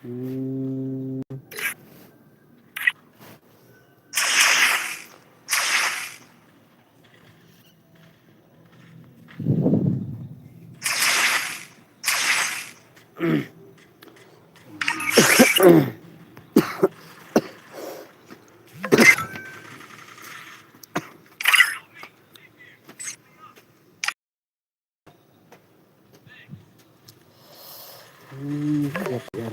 Hmm. Siap ya.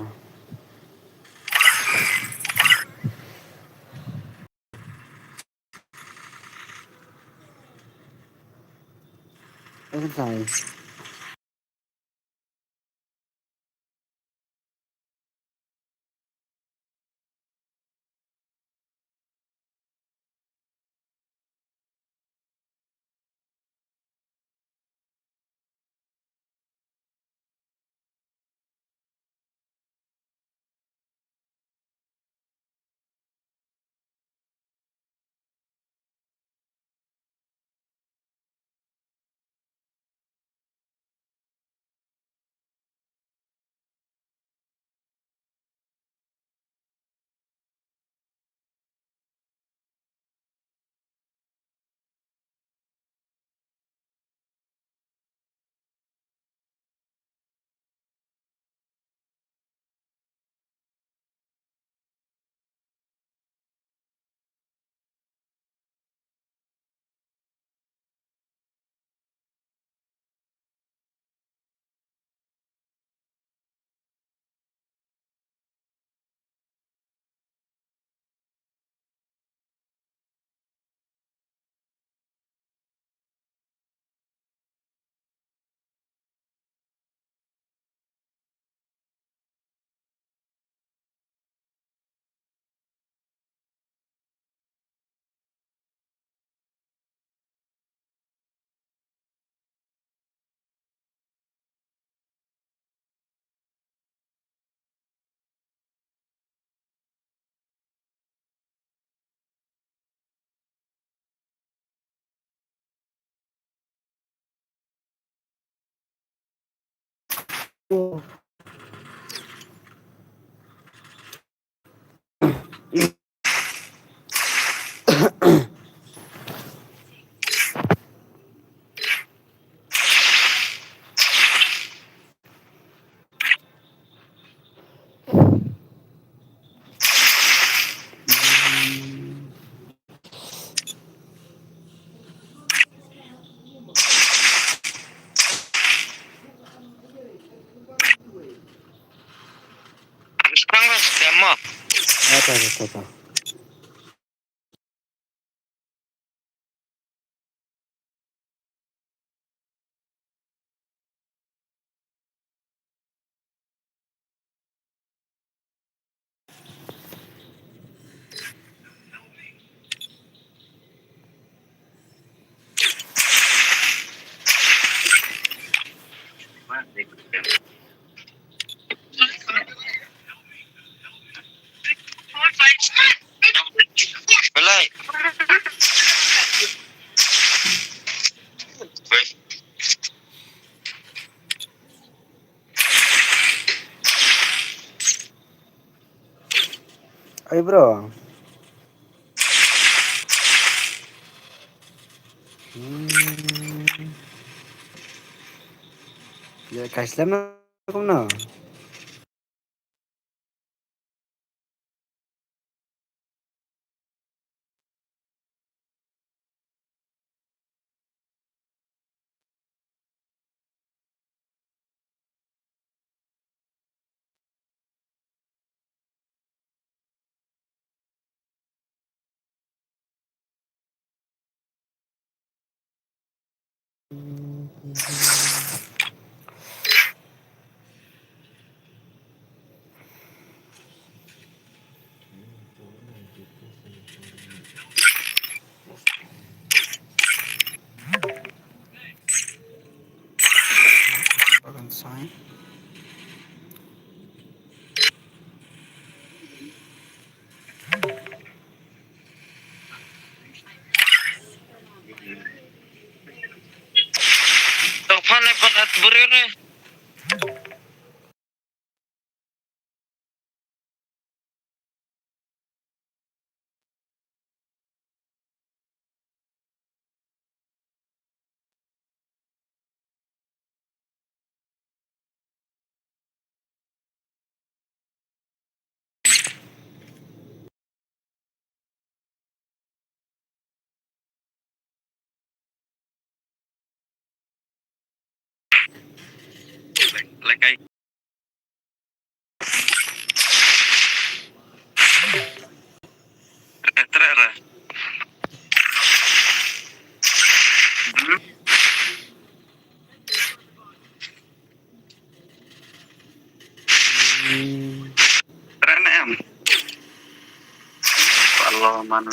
Selesai. Apa. Belai. Ayo bro. Ya kasih lama aku no. Bagan sign. Tofan dapat at burir Lekay. Terera. Terena em. Kalau mana?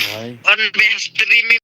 ভাই On streaming.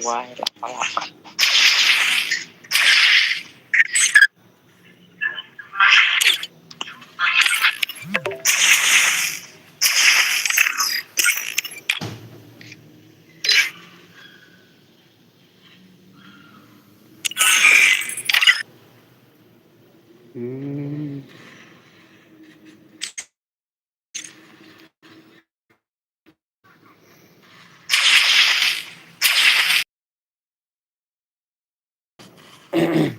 Why lapar? Hmm?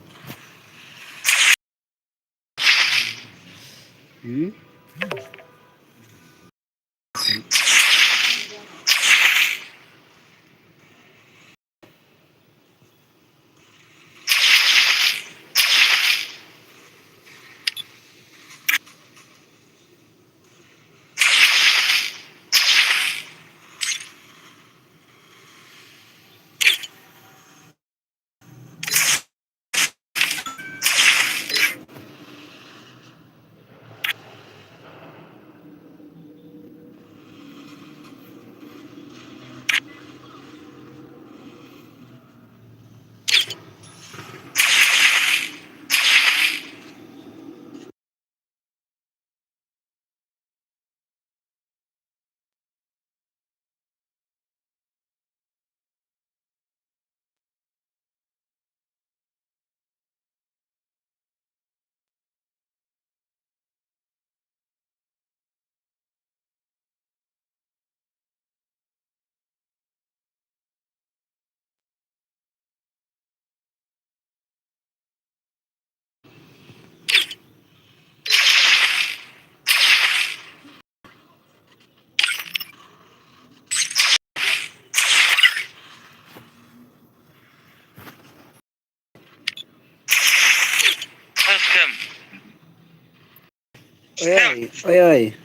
Scam. Oi, Scam. oi, oi, oi.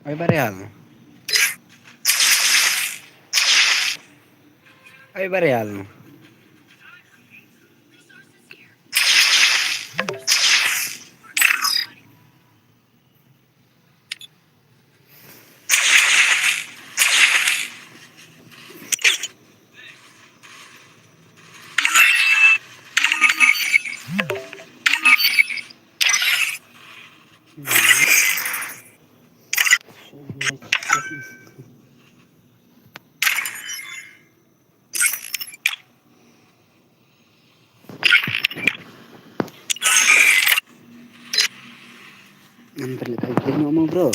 Oi, Barialo. Oi, Barialo. Hampir kayak ngomong bro.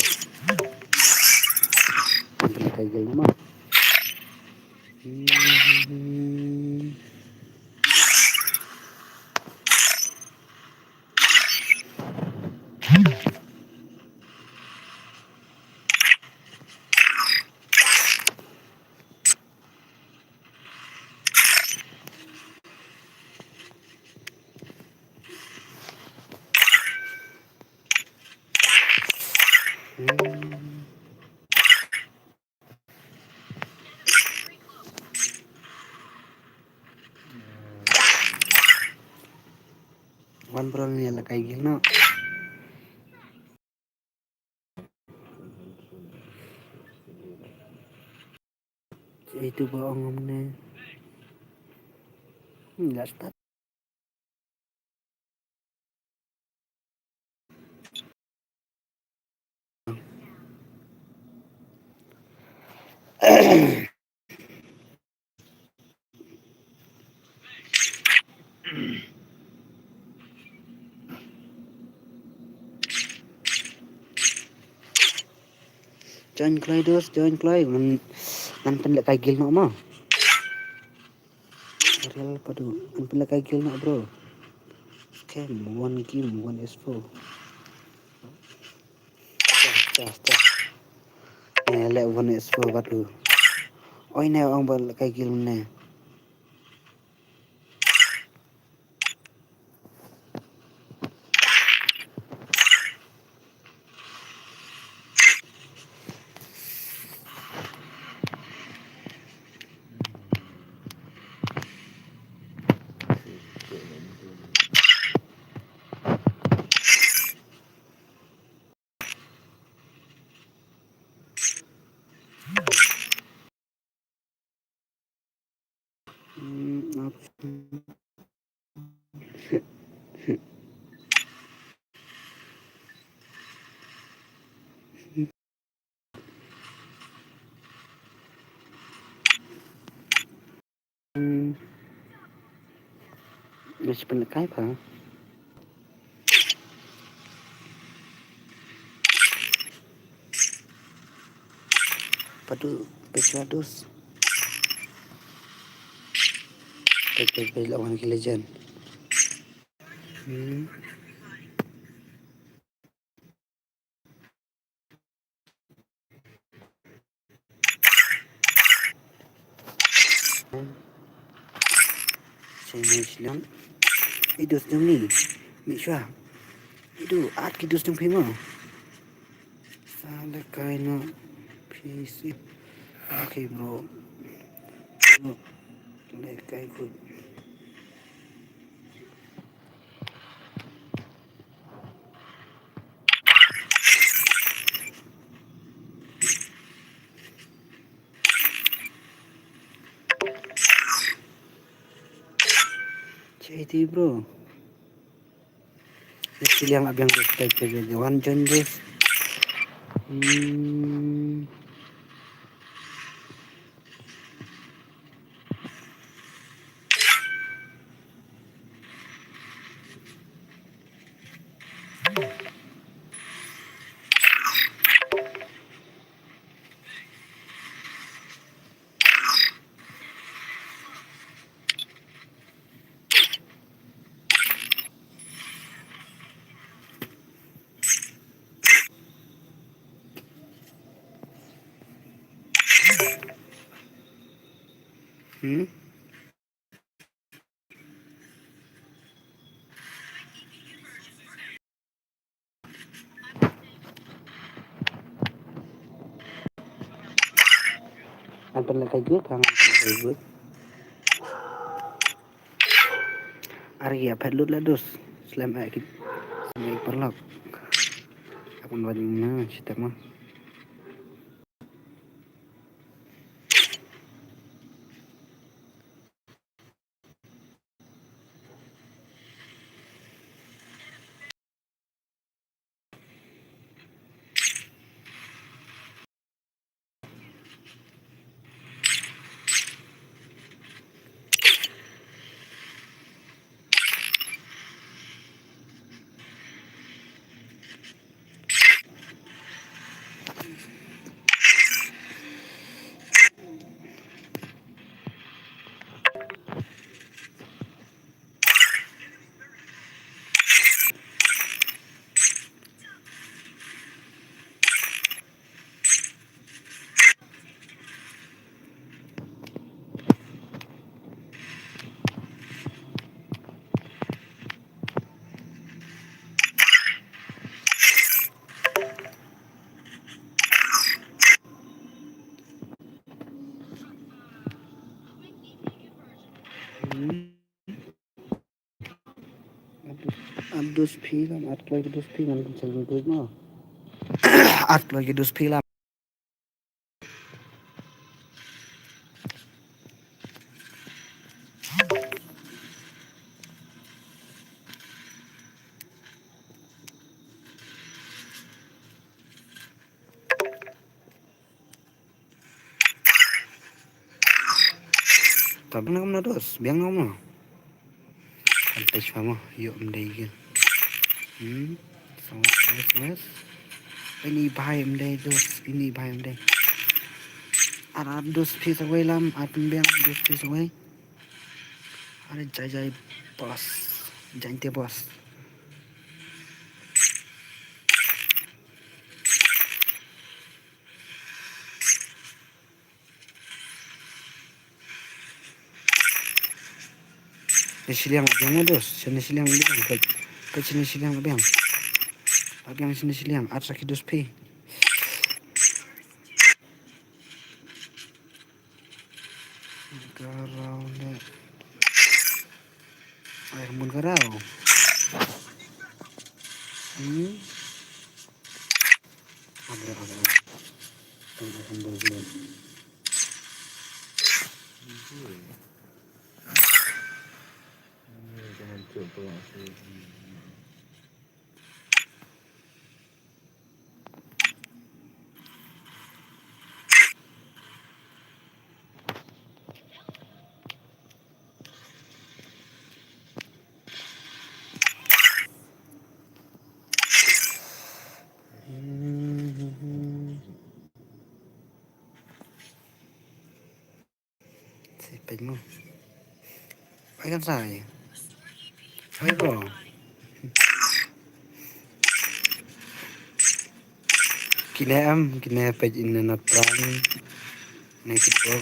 Hampir kayak ngomong. One bro ni ala kayak gini no. Itu bohong omne. Enggak start. Join Clay dos, join Clay. Man penlek kayak gini no mah. Real padu. Man penlek kayak gini no bro. Scam, one game, one S4. Cah. Lek one S4 padu. Oi ne orang bal kayak gini ne. Masih penlek kayak apa? Padu pecados. Baik lawan Legend. Saya itu sedang ni. Misha. Itu art kita sedang pema. Salah kaina PC. Okay bro. Lekai ikut. Jadi bro. Pilih yang abang subscribe ke One John Dos. Apa lekai gue kangen lekai gue. Ari ya perlu lah dos. Selama kita sampai perlak. Aku banyak cerita mah. Aduh. Abdus film at lagi dus film kan selalu gue mah. At lagi dus film. Tapi nak mana dos, biang nama. Kantai cuma yuk mendai kan. Sangat. Ini bahaya mendai dos, ini bahaya mendai. Arab dos piece away lam, atun biang dos piece away. Ada jai bos, jante bos. Siliang biang dos, sini siliang biang ke sini siliang biang. Biang sini siliang, at sakit dos pi. Garau le, air mun garau. Ada. Tunggu dulu. Jangan coba sih. Sipeng mo. Ay kan saya. Ay bro. Kina page in na plan. Naked bro.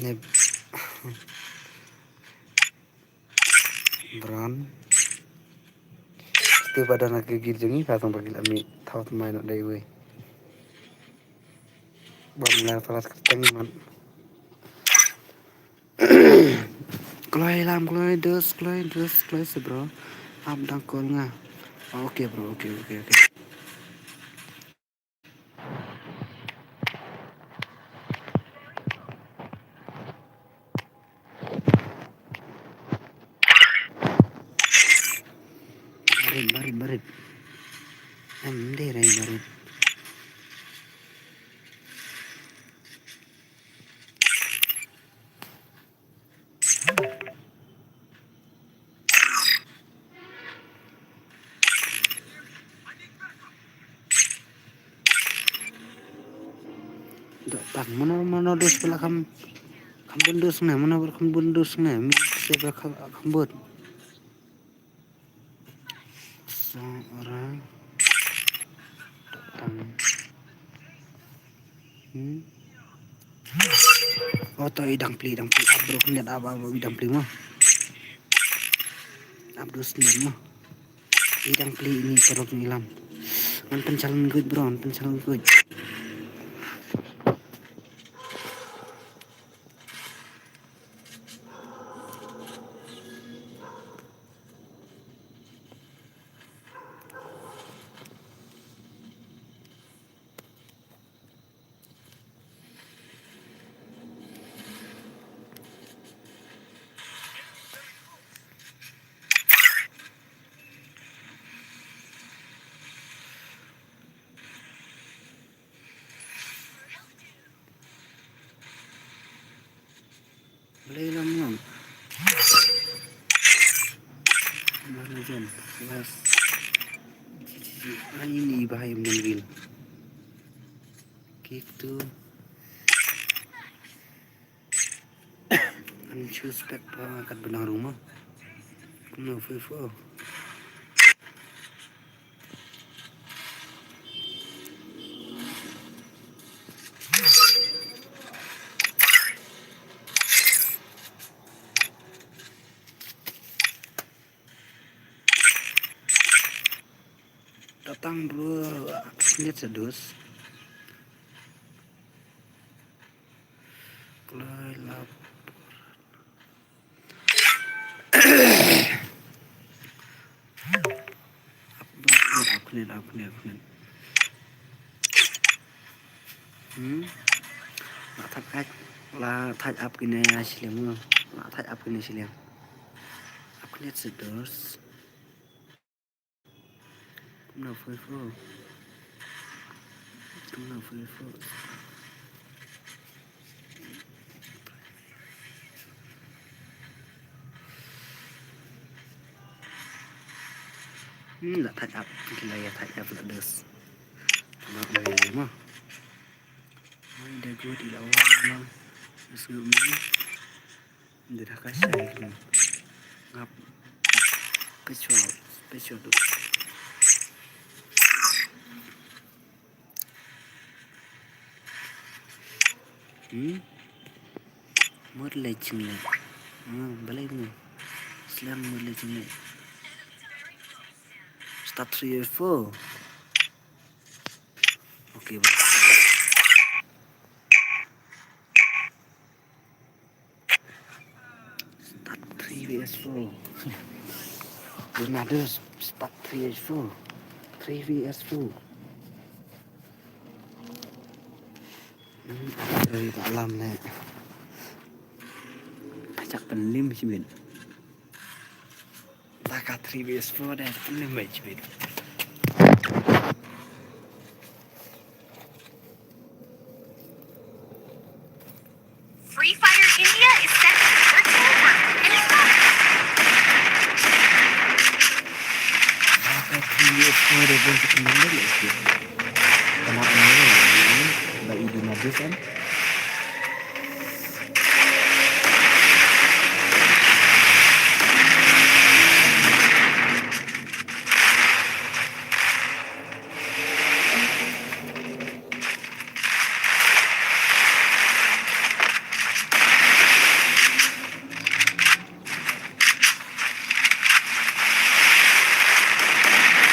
Ne Brown. Itu pada nak gigil jengi katong bagil ami tahu main nak dai we. Bam la falas keteng man. Kloi dos bro. Am dang kol nga. Oke bro, oke. Barit. Deh rai barit. Tak mana dos pula kam bundus na mana kam bundus na mi seba kam bud. Seorang datang. Oh to idang pli abro kena apa idang pli mah. Abdus ni mah. Idang pli ini perok nilam. Anten calon good bro, anten calon good. Boleh lam. Mana jam? Bas. Ini bahaya menggil. Gitu. Unsuspect pa kat benang rumah. Kena FIFA. Datang bro, lihat sedus. Kelai lapor. Là thạch ách là thạch áp cái này xí liềm mưa là thạch áp cái này xí liềm áp cái này sẽ đỡ cũng nào phơi phơ cũng nào phơi phơ là thạch áp cái này thạch áp là đỡ nó về mà ôi đây gue đi đâu mà sử dụng để thắc cái sai ngập special được mất lấy chừng này balik ni slam mất lấy chừng này start 3 or 4 okay bro start 3 vs 4 another start 3 vs 4 3 vs 4 rồi đã làm này chắcเป็นlimชีวิตตากา 3 vs 4ได้เป็นlimไม่ชีวิต Free Fire India is set to virtual world and it's not. taka 3 vs 4 ได้เป็นเป็นlimไม่ชีวิตkarena ini bagi dunia desain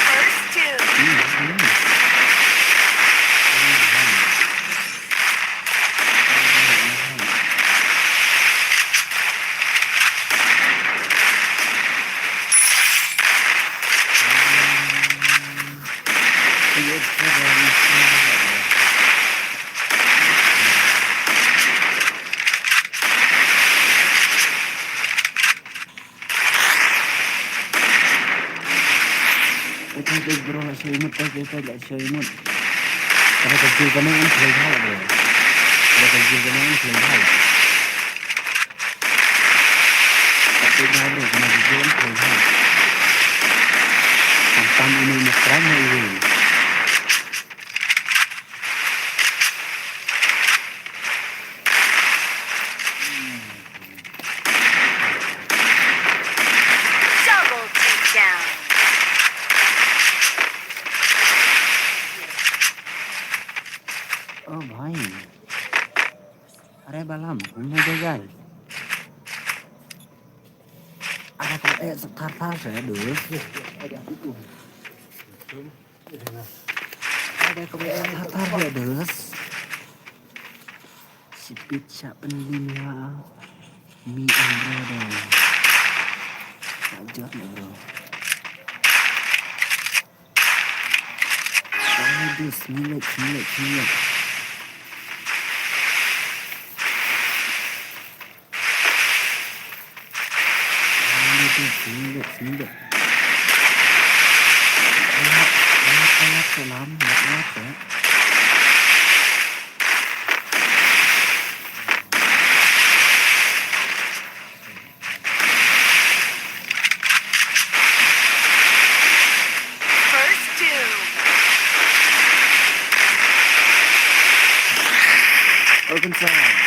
First two. Cái bro là chơi một cái lại chơi một cái gì cái này anh chơi hay là được cái gì cái này anh chơi hay cái này được mà cái gì anh chơi hay tanpa ini mesra ini Double takedown. oh भाई अरे balam hôm nay đây ada kok sekarang saya dulu ada kok sekarang ya dulu si pizza penlima mie and bro sajak nih bro this milik Milik. Enak selam, enak ya. First two. Open side.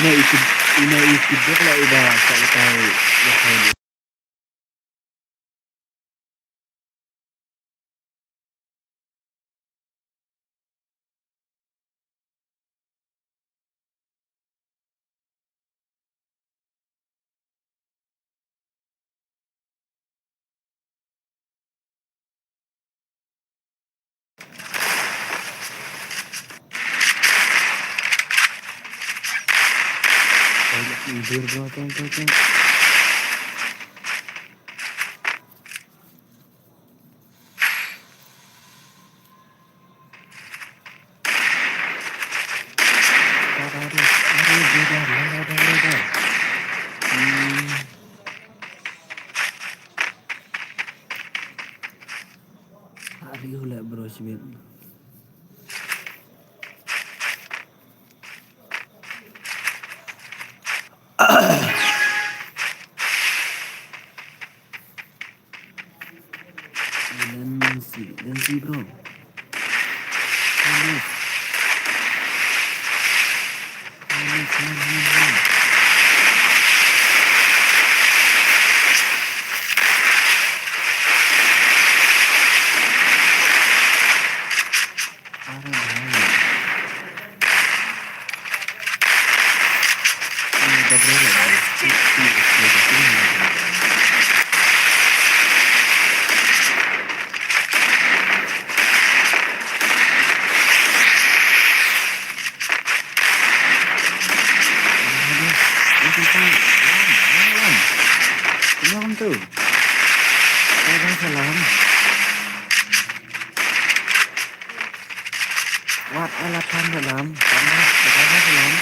Ini ikut dia kalau udah tahu ya tahu. Tidur bro, tuh. Ada. Hari ulah bro sibuk. Dan si bro. Manis. Salam tuh. Salam. Wat alatan salam. Salam.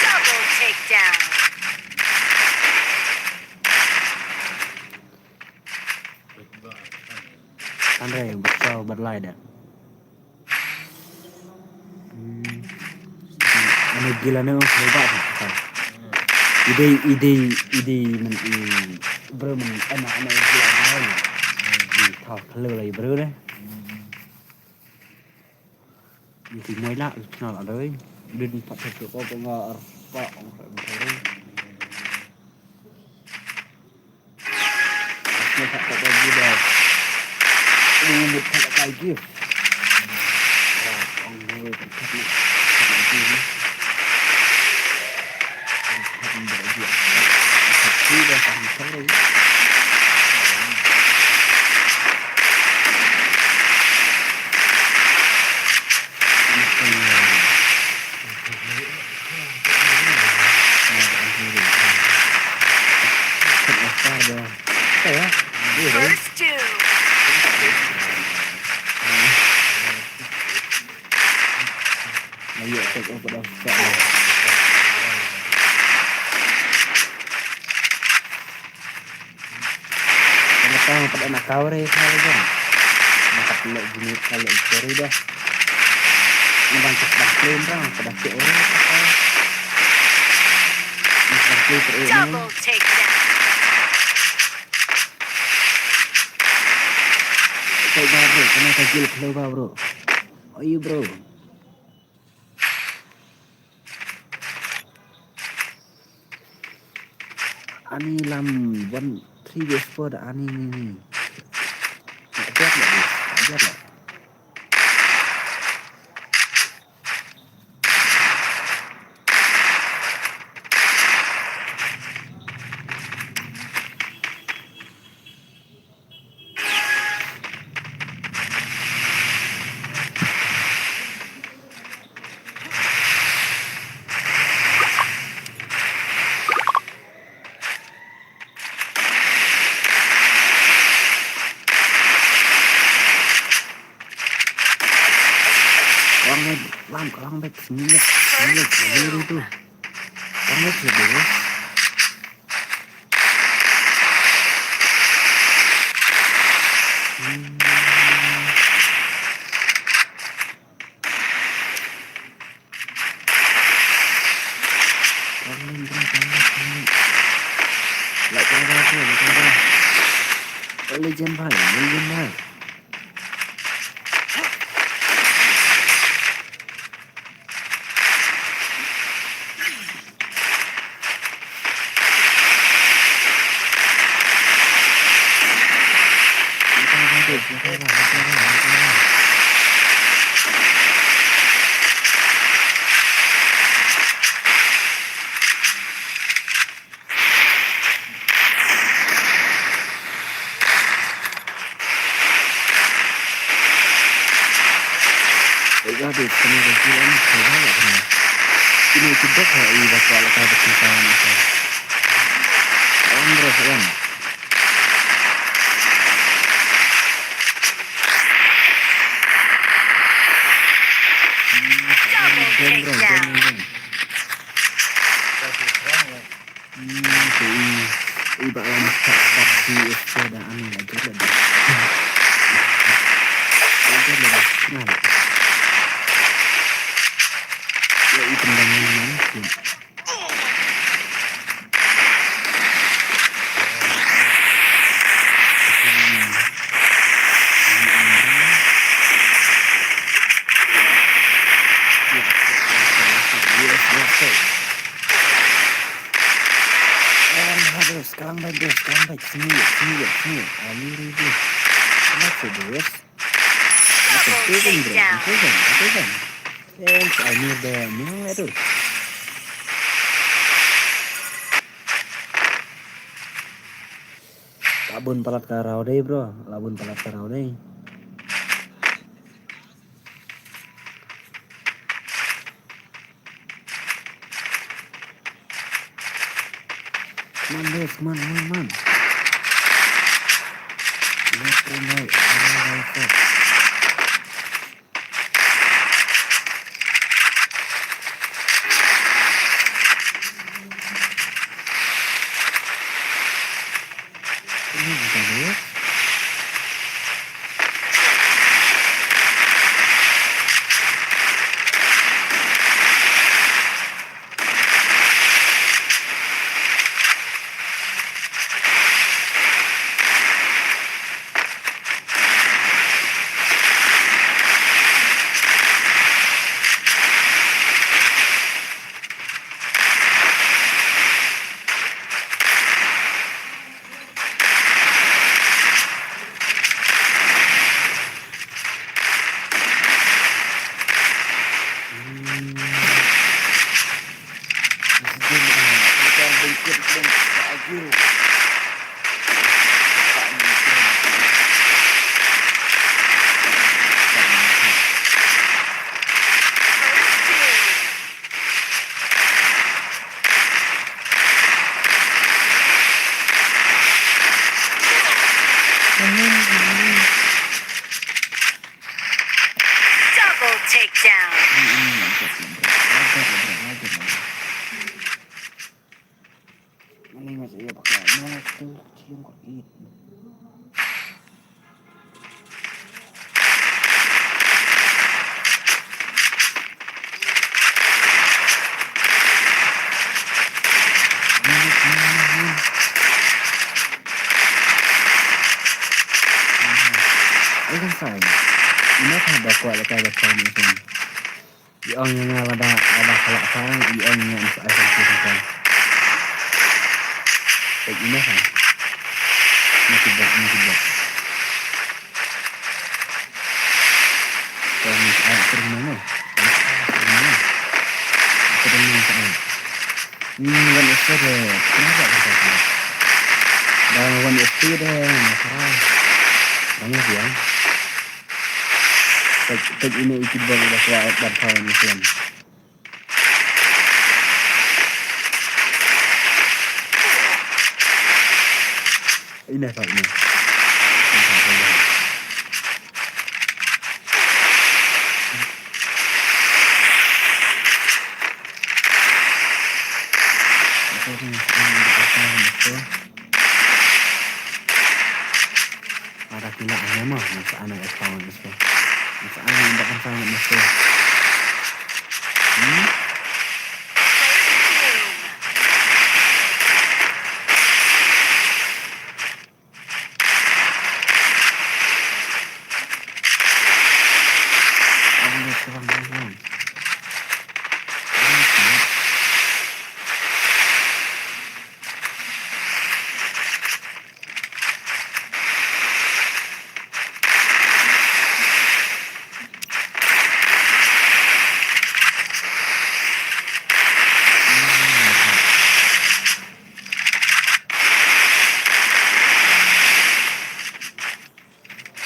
Double takedown. Andre betul berlai dah. Ane gila nih hebat kan. Ide men bro men anak gila kan. Thao lười bro đấy. Thì mới lạ nào ở đấy đừng phải thực có ngờ vợ phải một cái nó phải có bao nhiêu đời một thật cái kia ông ơi thật nặng thật gì nữa thật để gì thật chi ra thành sống đấy First two. Bây giờ tôi có đâu sợ rồi. Tao pada nak kau re kau kan. Nak pelak jenis kalau cari dah. Nampak cepat clean dah pada cek orang. Double takedown. Kau dah bro, kena kajil keluar bro. Oh iya bro. Ani lam 1-3 days for ani ni. Ajak lah. Orang baik sembilan itu. Orang baik dulu. Legend भाई, legend भाई. Aduh, kena kegilaan saya banget kena. Ini tidak hai bakal ada percintaan itu. Terus kan. Double takedown. Iba yang tak di sepeda anu aja lah. Aja lah. Nah. Ya itu tendangnya mungkin. Sekarang bagus, sini. Amir itu. Kenapa bos? Double takedown. Amir dah, mana tu? Labun palat karau deh bro, labun palat karau deh. Man bos, man. Ini bisa bos. Double takedown. Ini masih iya pakai itu cium kok itu. Kan saya ini ada kuat ada tahun itu. Iongnya ada kalau saya iongnya bisa kan. Kayak ini kan. Masih buat. Kalau misalnya terima. One SD deh, kenapa berkata? Dan one SD deh, masalah banyak ya. Tek ini ikut baru dah kuat dan kawan Islam. Ini apa ini? Ada kila mah masa anak kawan itu. Masa anak ndakan sangat mesti. Serang.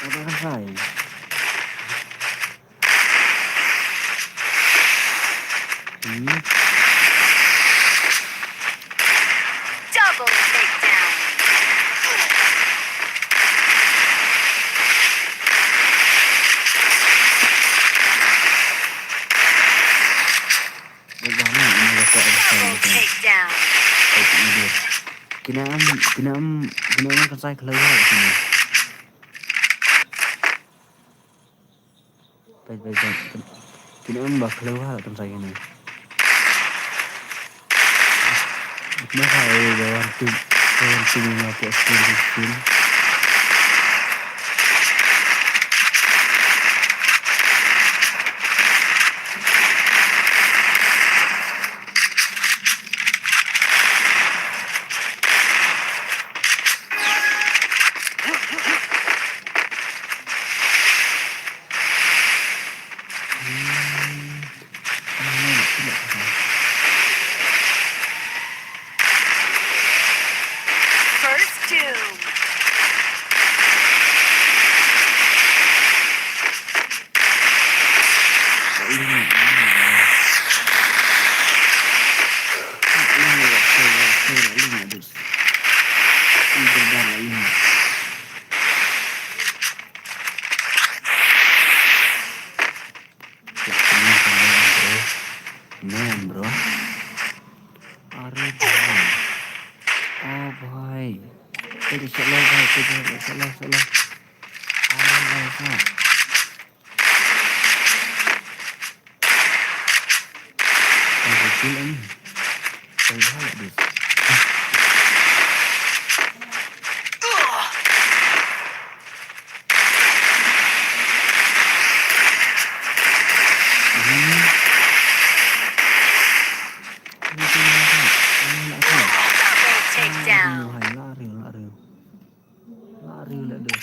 Apa kan saya? Double takedown. Bagaimana ini dapat ada Double takedown. Kinam kan saya keluar di sini. Baik. Kinam bak keluar kan saya ni. Kenapa lawan tim yang apa tim? First doom. Man, bro. Are oh boy. Jadi salah. Kecil ini. Saya dis. Double takedown. Lari lah dia.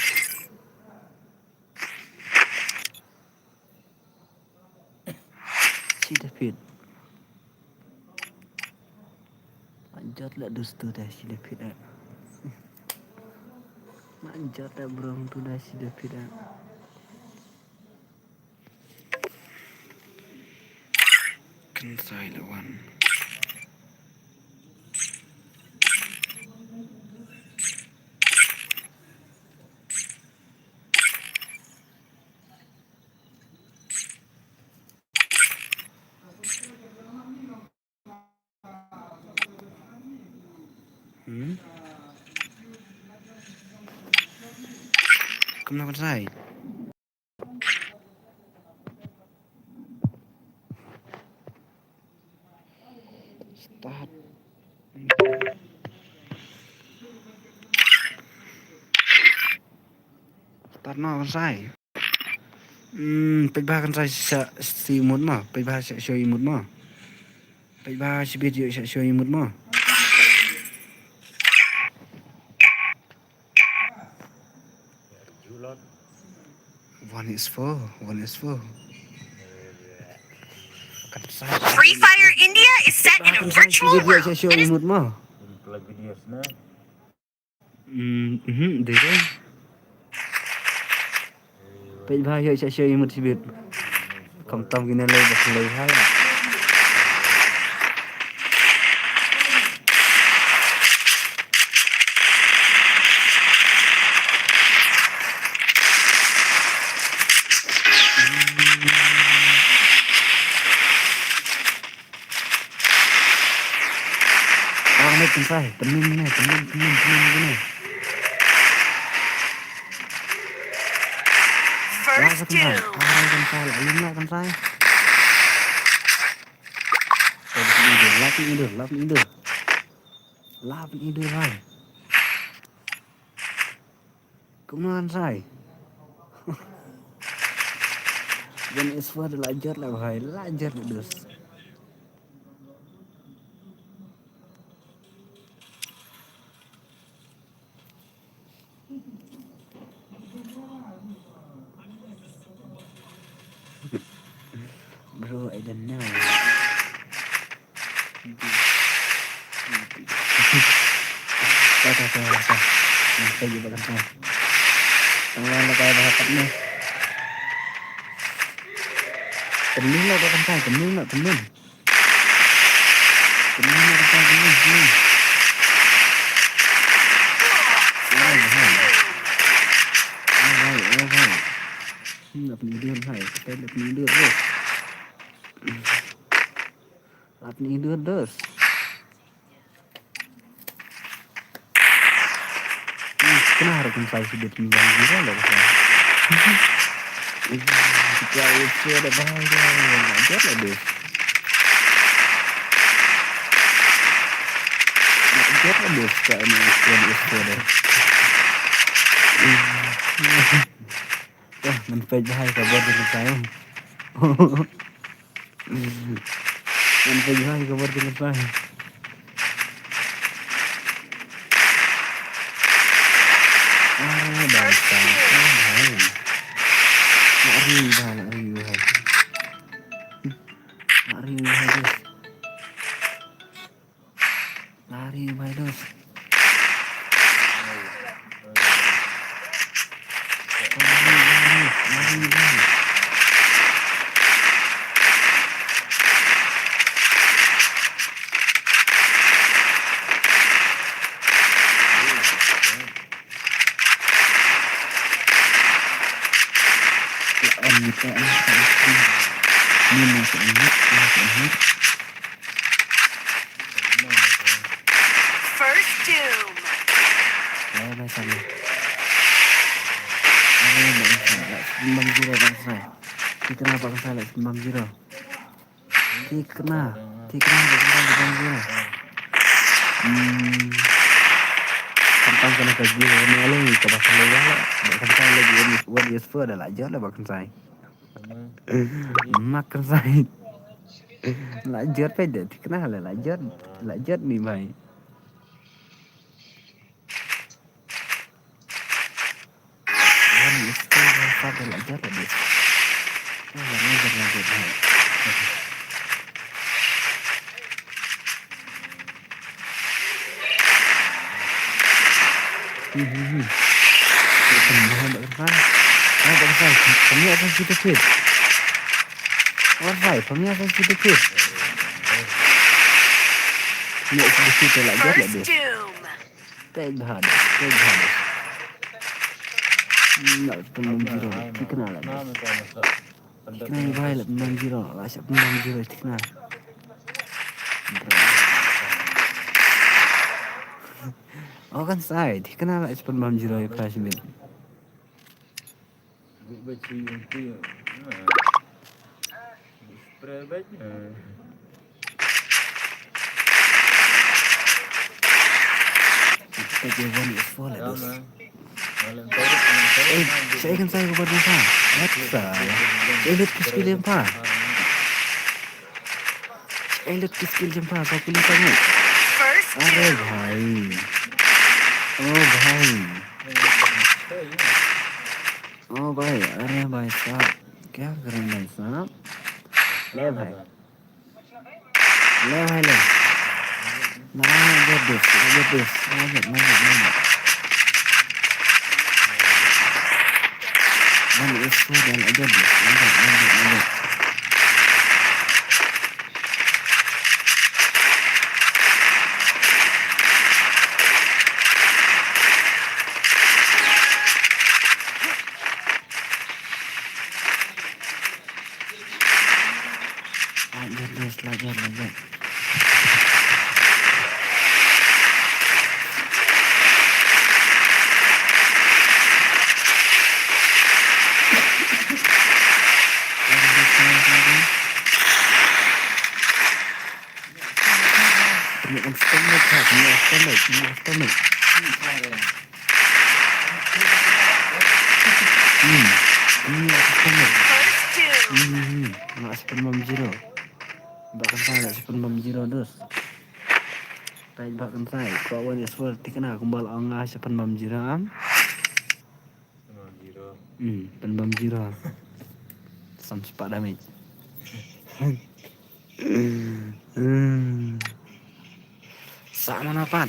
Si David. Manjat lah dus tu dah si David dah. Manjat lah bro tu dah si David dah. Kan saya lawan. Kamu nak saya? Start. Start nak saya. Pergi kan saya si imut mah. Pergi saya show imut mah. Pergi si video saya show imut mah. One is four. Free Fire India is set in a virtual world. Saya show and is imut mah. Deh. Pergi saya show imut si bit. Kamu tahu gini lagi hai. Kan saya, temin ni. first doom. Kan saya, ayun lah kan saya. Lapin ide lah. Kemudian saya. One is for belajar lah भाई belajar terus. Bro, I don't know. Kata. Nanti juga kan. Tangan lo kayak bakat nih. Temen lo kan saya, temen. Temen lo kan temen. Hai. Lập những đường này, cái lập những đường đây. Lập những đường đó. Kenapa harus saya sudah timbang juga loh kan? Jika itu ada bahaya, ajar lah deh. Ajar lah deh, kayak ini itu deh. Wah, menfej bahaya kabar dengan saya. Menfej bahaya kabar dengan saya. Bangsa. Lari, Miles. First doom. Sana. Bang Jiro bangsa. Kenapa bangsa lagi Bang Jiro? Kenapa Bang Jiro? Tentang kena kaji ni alih ke pasal lewat. Tentang lagi what is for adalah ajar lah bahkan saya. Makan saya. Lajar pada kenal lah lajar ni mai. Pada lajar lah dia. Lajar. Kami akan kita fit. Alright, kami akan kita fit. Ini sedikit lajar lah dia. First doom. Take hard. Nak Bang Jiro, kenal lah. Kenal bahaya lah Bang Jiro, asyik Bang Jiro kenal. Oh kan saya, kenal lah cepat Bang Jiro Flash Mid. One is full lah. Saya kan saya kepada apa? Elite skill apa? Elite skill apa? Kau pilih kamu. First अरे doom. भाई ओ भाई अरे भाई साहब क्या कर रहे हैं भाई साहब ले भाई ना get this One is for then I get this Lajar. Punya stomach. First doom. Nak sepen bom zero. Bahkan saya nak sepen bom zero dus. Tay bahkan saya. Kau awalnya seperti kena kembal angah sepen bom zero am. Pen bom zero. Sam sepak damage. Sama napan.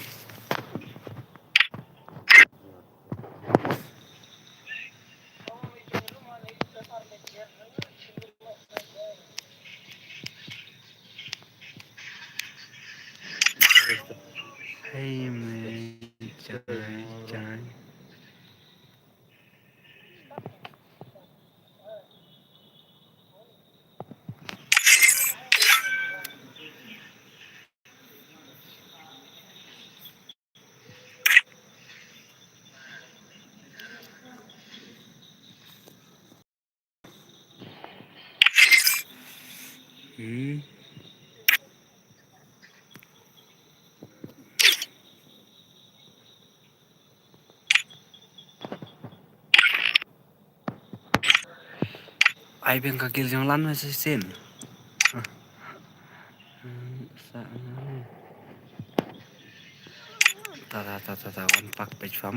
Hey man, cai. Ai beng kakil jang lan masih sen. Tata one pack page fam.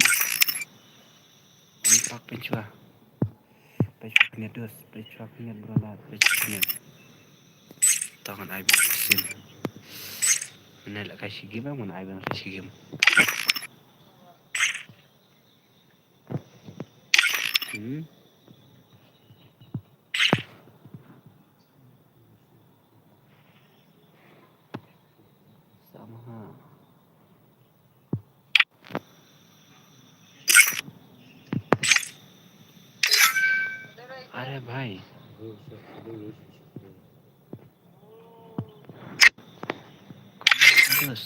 One pack page fa. Page fa kena dos, page fa kena berolat, page fa kena. Tangan ai beng sen. Mana lak kasih game mana ai beng kasih game. Sama ha. अरे भाई terus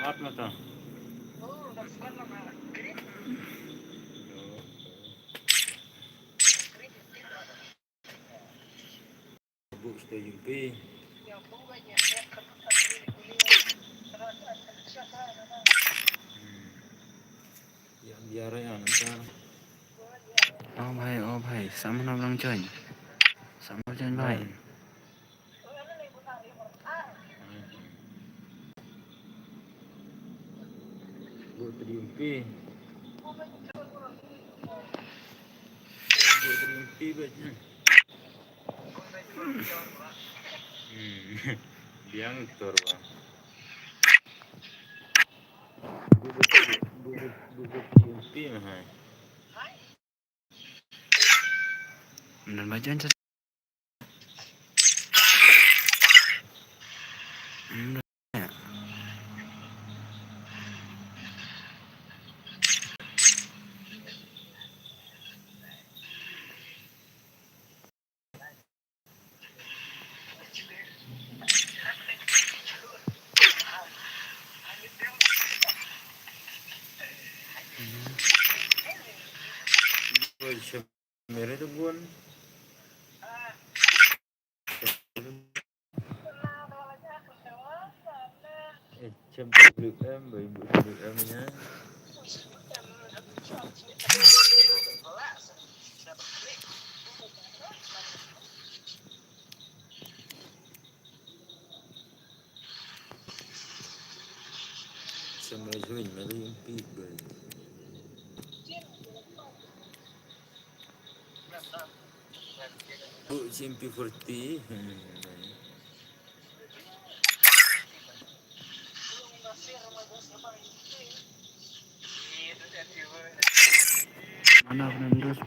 apa tuh? Books to UP. Yang biara yang ntar. Oh भाई sama orang join. Sama join भाई. Buat triumfi. Buat triumfi baca. Biang tor bang. Buat triumfi mah. Benar bacaan cer. Merah tu pun. Jam 10 bayi nya. Sama join malu yang pibel. Bu CMP40. Mana brand dos?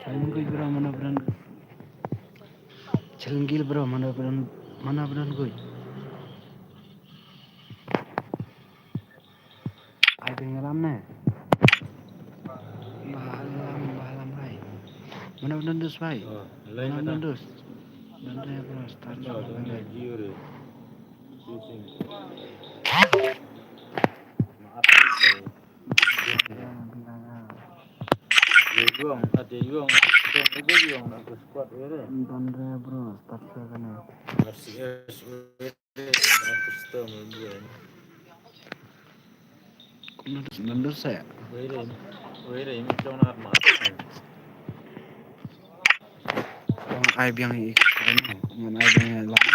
Chalengil bro mana brand? Chalengil bro mana brand koi? Ai pengelam ne? Bahala Mana dus bhai? Lain Mana kata. dus? Benda ya bro, start No, sama benda. Jure. Maaf itu. Juang, ada juang. Itu juang aku squad ini. Benda ya bro, start sama benda. RCS aku stem bukan. Benda saya. Wait, ini jangan arma. Orang aib yang ikut ini, dengan aib yang lama.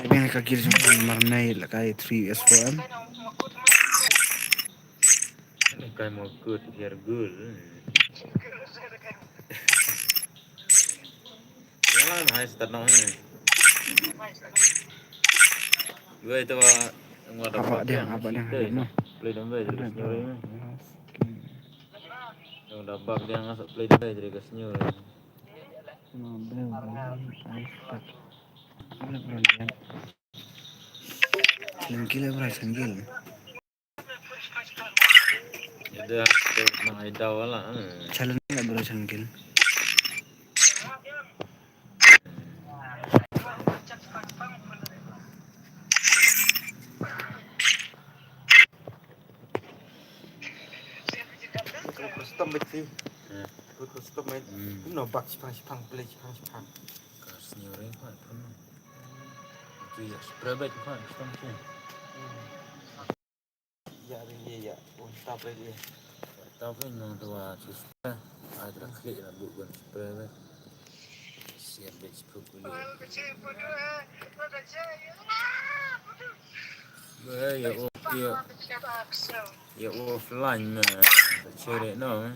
Aib yang kaki cuma marnai kayak 3S4. Kayak mau good, biar good. Yalah, nice tenang ni. Gue itu Apa dia no. play dan baik jadi senyur ini. Yang udah bug dia ngasih play dan baik jadi kesenyur. Sengkil bro, sengkil. Itu harus nak idau lah. Challenge nggak bro sengkil? Custom betul. Custom betul. No bak sipang play sipang. Kesenyur ini kan pun. Itu ya spray baik kan custom tu. Ya. Unta play dia. Tapi memang tu susah. Ada klik lah bukan spray baik. Siap baik sepuluh kulit. Ya offline mah. Cari no.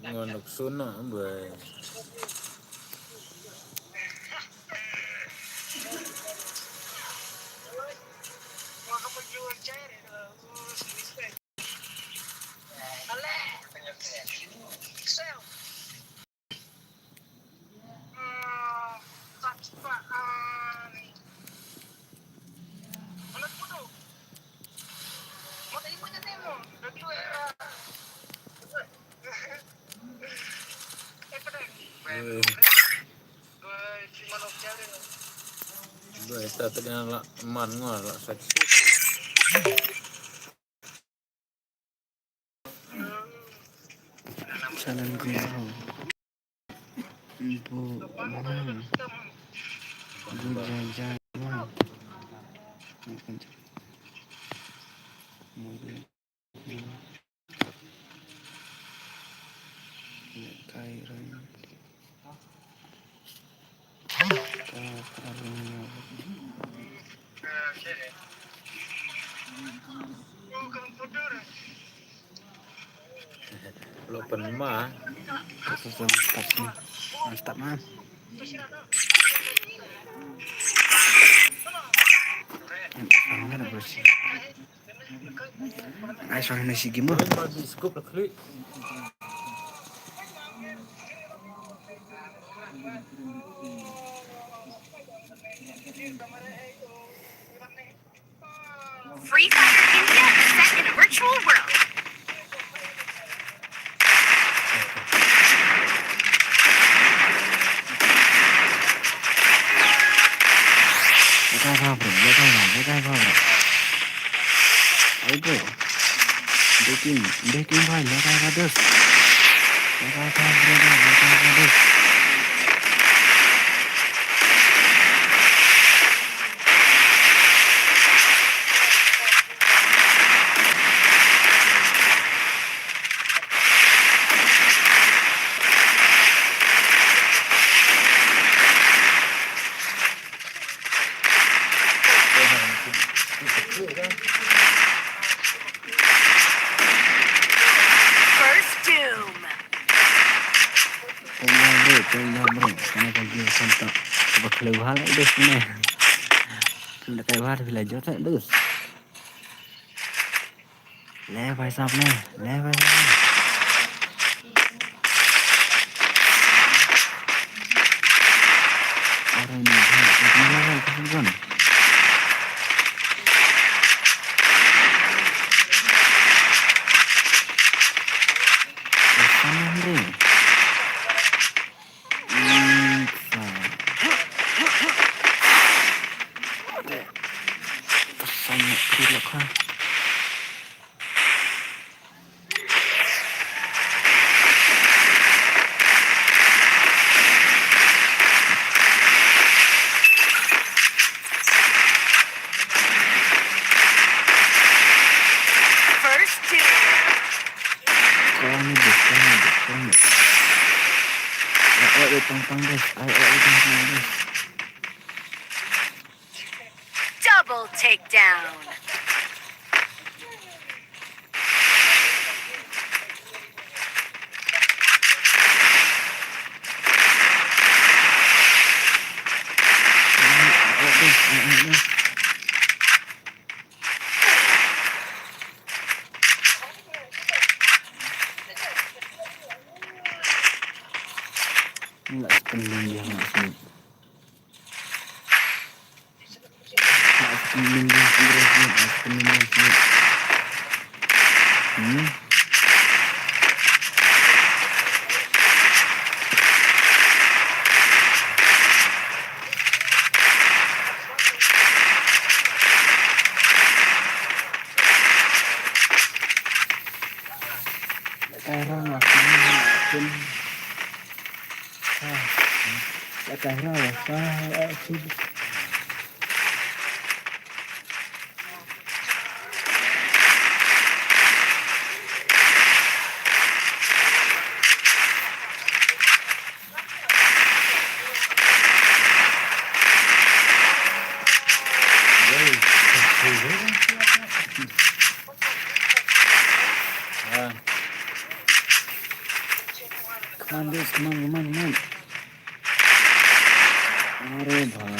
Ngon sunna boy. Boy, tak ada lah man ngor lah seksi. Salam bro. Bu, jajan. Lo penma. Stop man. Mana bersih? Ay, soalnya nasi gimana? Masih scoop lah klik. Free Fire India is set in a virtual world. Lekai apa bro? Ayo bro. Dekin bhai, lekai apa dus? Lekai apa dus? First Doom. Tengah bro. Karena kalau sampai sebab keluar dus ni. Lekai bahar bila jatuh dus. ले भाई साहब ले भाई साहब और नहीं भाई कितना लगा First two. Double takedown. Nggak sepenuhnya dia nggak sih. Nggak sepenuhnya sih. Sekarang aku pun sekarang aku kemana? अरे भाई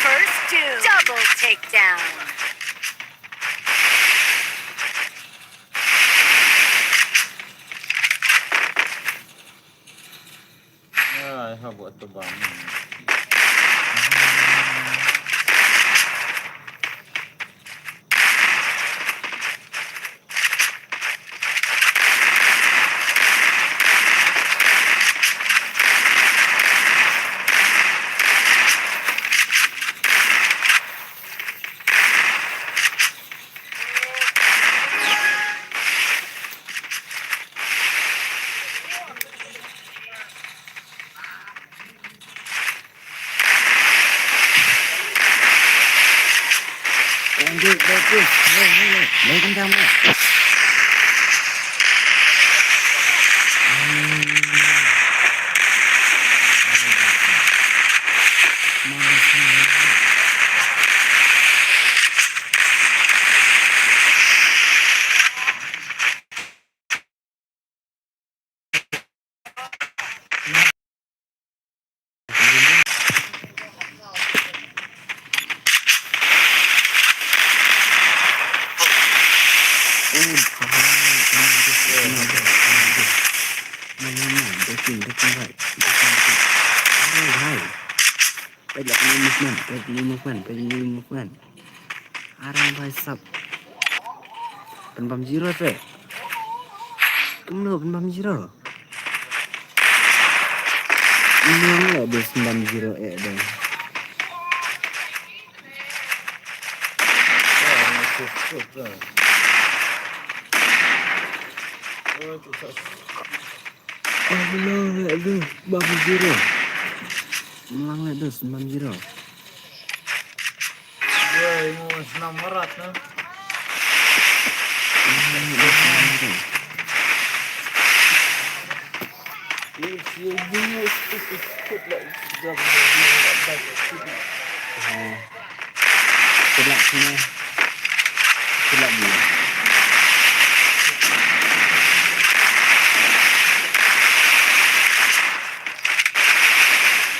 First two. Double takedown. Ya, ha buat tebang. lanjut bagus baik kamu movement. Arang भाई सब penbam zero pe. Kamu penbam zero. Ini yang ada penbam zero deh. Oh belum itu penbam zero. Melang itu penbam zero. Ya, ini senam merat, nah. You stupid shit like that. Kelak sini. Kelak dia.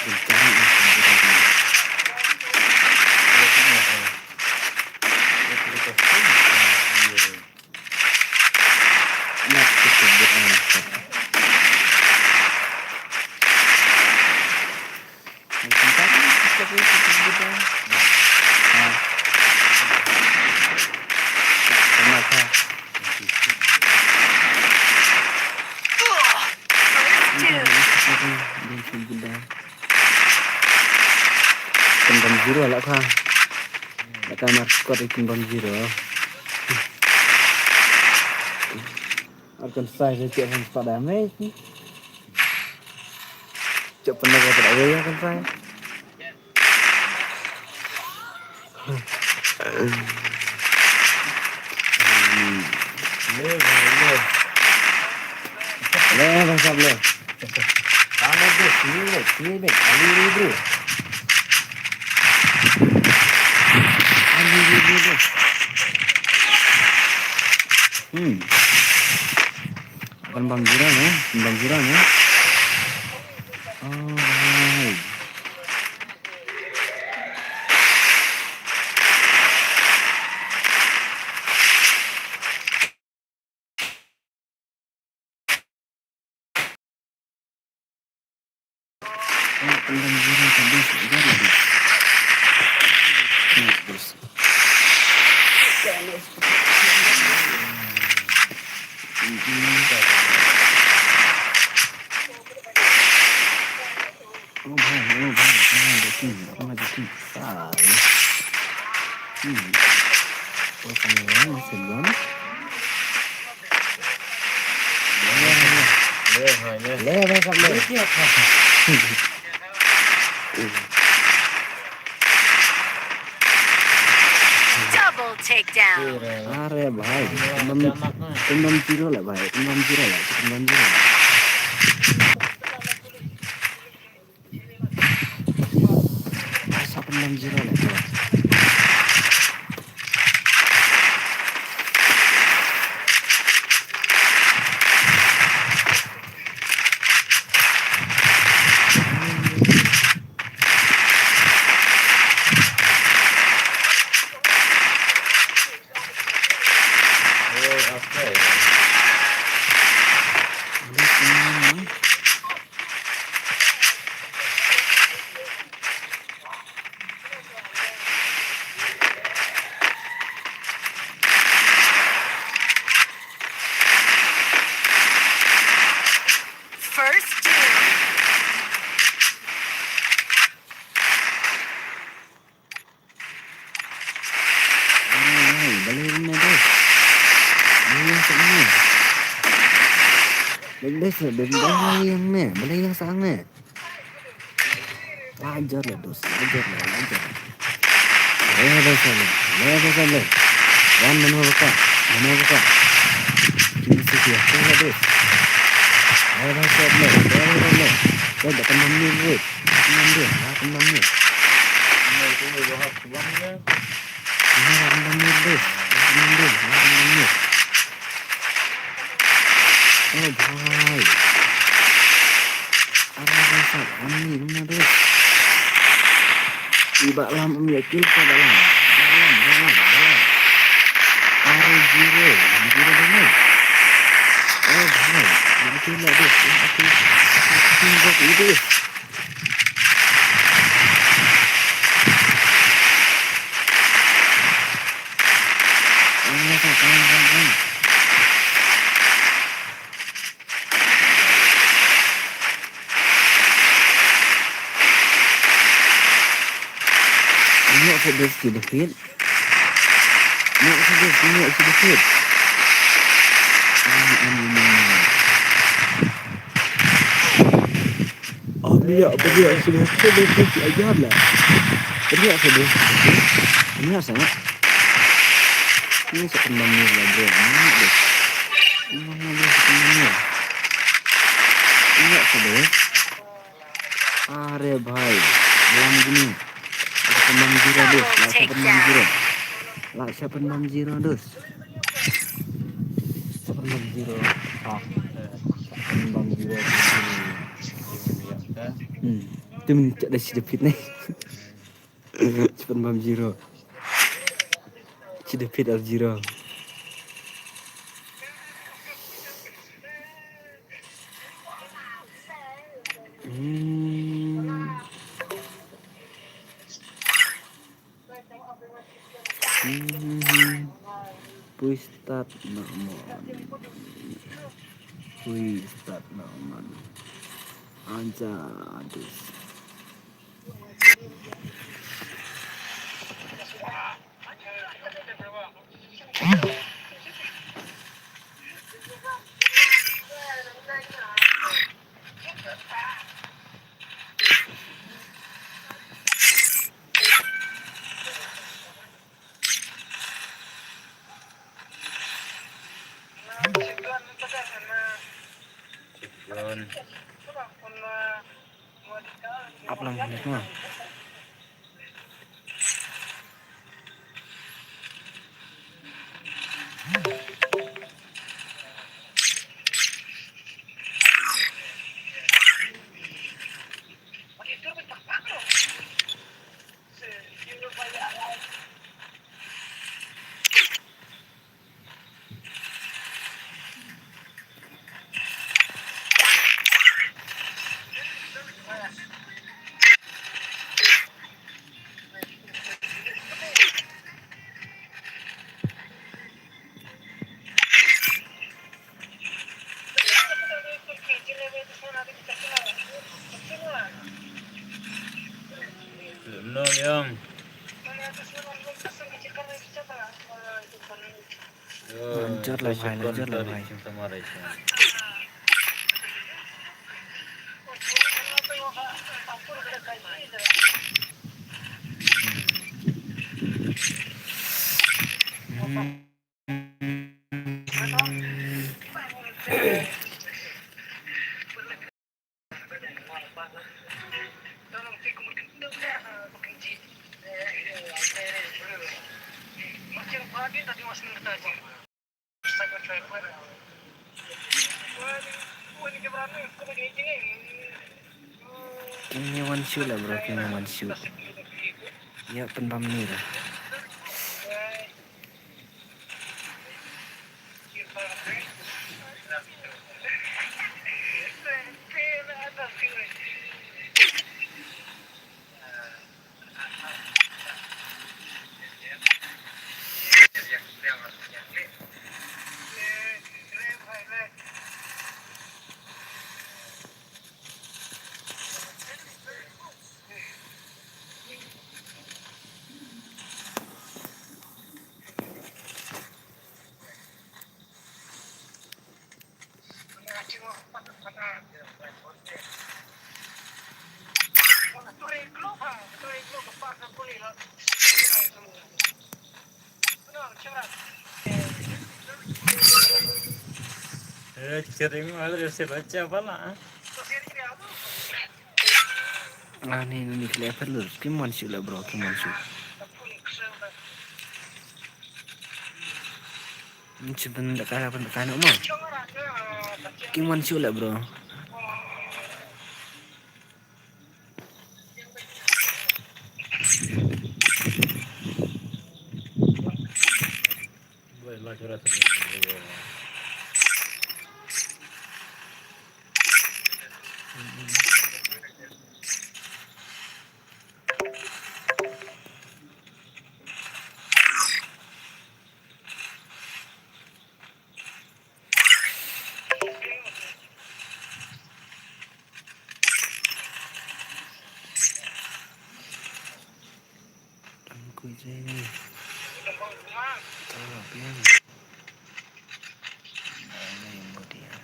Bicara nak tersebut anak. Kembang zero lah kah? Kata markot itu kembang zero. Akan saya cek yang pada mes ni. Cek pernah kata ada ya kan saya. Le bang sab le. Kamu tu sini le, ali bro. Ali bro. Akan bangjiran ya. Oh. Bangjiran tadi sudah ada. Terus. Oh bhai, salah. Oh panggil masih belum. Le bhai sab le. Double takedown. Are bhai, kembang zero lah bhai, kembang zero. Asap kembang zero lah bhai. First two. Balik ni tu. Balik sana. Balik yang sana. Ajar lah dos, ajar. Lewat sana. Wan mana buka. Kini siapa lah dos. Lewat sana. Kau dah kena minum. Kena minum. Oh bhai. Arah sab ani mana tu? Iba lam yakil ke dalam. Arah zero mana? Oh bhai, yakil lah tu. Tengok itu. Kan. Tengok sedikit. Biar sedikit ajar lah. Biar sedikit. Ini sangat. Ini sebenarnya lah bro. Ini nggak sudah? Are भाई dalam gini ada pembang zero dus, laksa pembang zero, laksa pembang zero dus, pembang zero, pembang zero. Itu minta dari si David nih, pembang zero, si David al zero. Puistat naman. Anja adus. John. Apa namanya semua? Belum, Yang. Lanjut lah, Bhai, lanjut lah, Bhai. Sama Raisa. Kini one shoe lah bro, kini one shoe. Ya penpam ni lah. Sering malah saya baca apa lah? Ah ni clever lu. Kini one shoe lah bro, kini one shoe. Macam tak kaya apa tak kaya nak mau. Kini one shoe lah bro. Baiklah curhat. Aku je ni. Tak biar. Mana yang mau dia?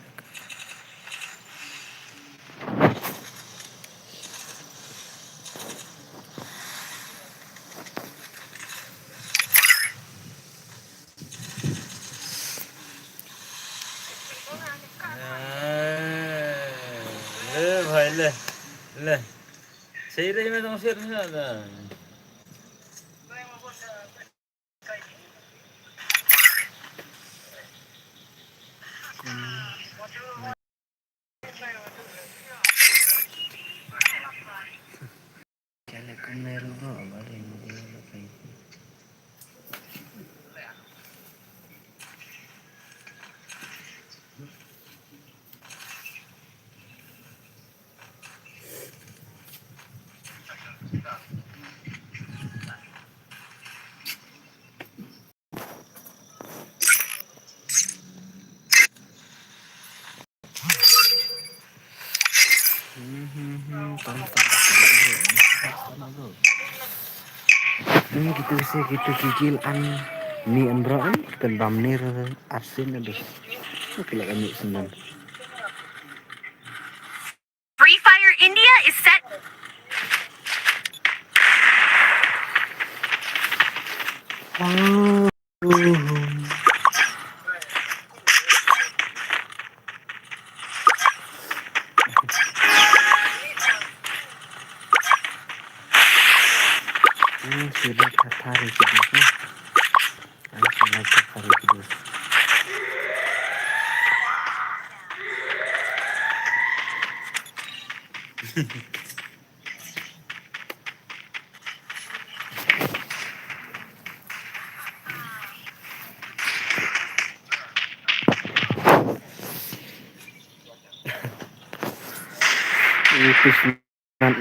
भाई ले ले सही रही मैं तुम शेर में ना Chale con meru bro, balik dia lepas. Ini gitu sih gitu gigil ni bro kan bamnir arsin aduh. Kila kami senang. Free Fire India is set. Oh. Sudah tertarik gitu. Aku sudah tertarik gitu. Itu kan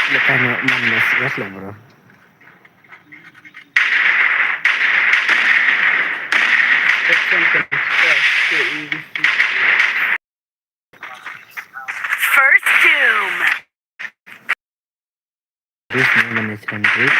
letaknya manis gas lah bro. First Doom. Terus memanaskan grip,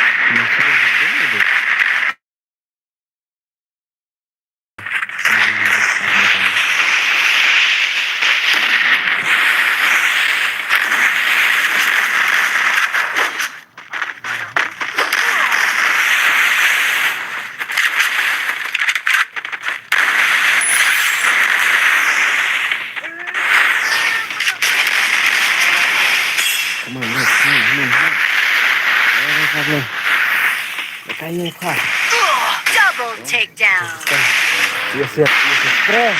Double takedown. siap spray.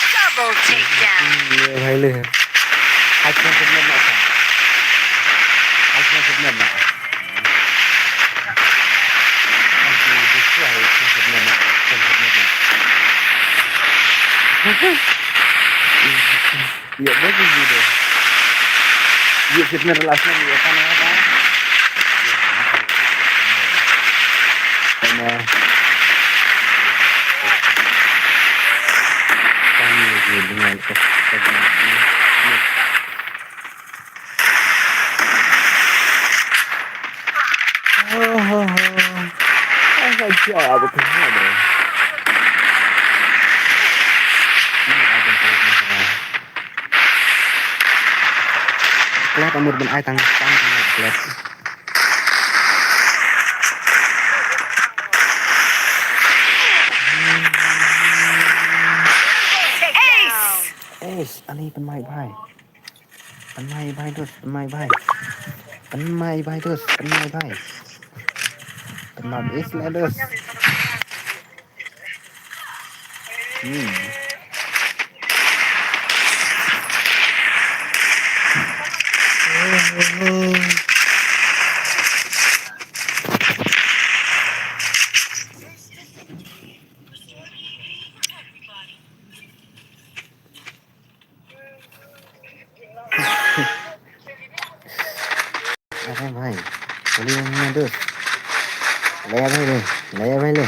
Double takedown. Ya bagus gitu. Dia fitnah relasi dia kan apa? Karena kami dengan kesedaran agak jauh betul bro. Ini ada masalah. Kelat umur ben ai tang kelat. Ace, ani penmai bhai. Penmai bhai terus, penmai bhai. Penmai bhai terus, penmai bhai. Penmai Ace lah terus. Aduh bhai, boleh terus. Laya bhai le, laya bhai le.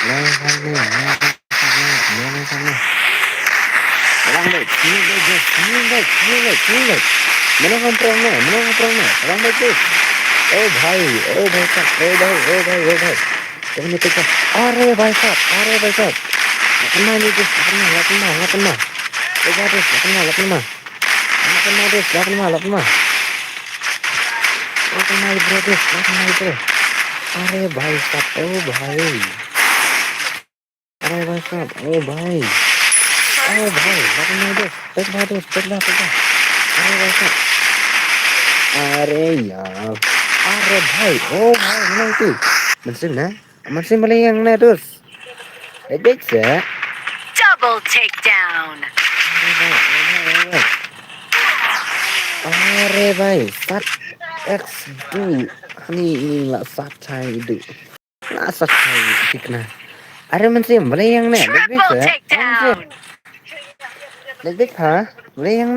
Laya bhai le, laya bhai le. Orang baik, sini baik. Mana kontrol na, orang baik tu. Oh bhai sab, Jangan tekan. Are bhai sab. Lapan ni tu, lapan. Tekan terus, lapan. Lapan bro. Are bhai sab, oh bhai. Are साहब ओ भाई बदलना दो पकड़ा अरे भाई साहब अरे यार अरे भाई ओ भाई nanti masih boleh yang terus Ejek Double takedown. अरे भाई सात X2 ini lah satai itu lah satai dikna अरे masih boleh yang Triple takedown. lebih ha boleh yang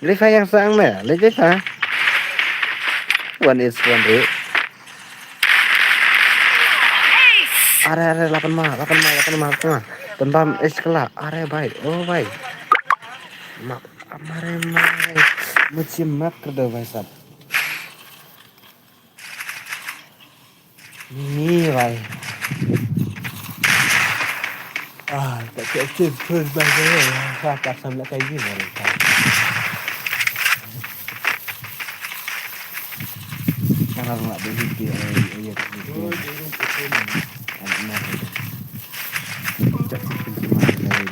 lebih yang sang lebih ha one is one day Ace. अरे 8 mah tembam es kelak अरे भाई ओ भाई mak अरे मुझे माफ कर दो भाई साहब ini भाई tak kecil first bagi saya tak sampai kayak gini mereka kalau nggak begitu ya anak cek cuma dari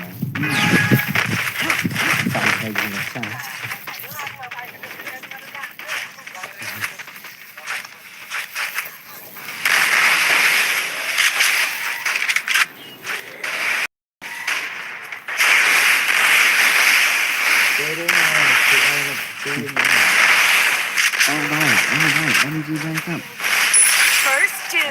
sampai gini sang MG भाई साहब First two.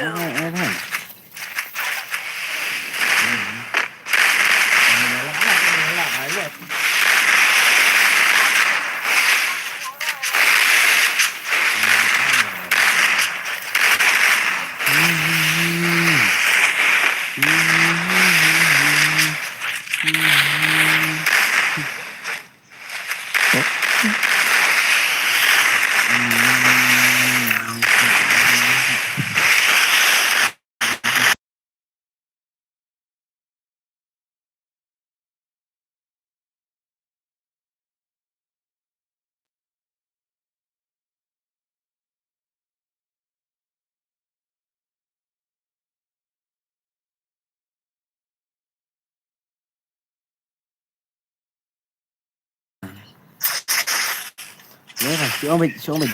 भाई show me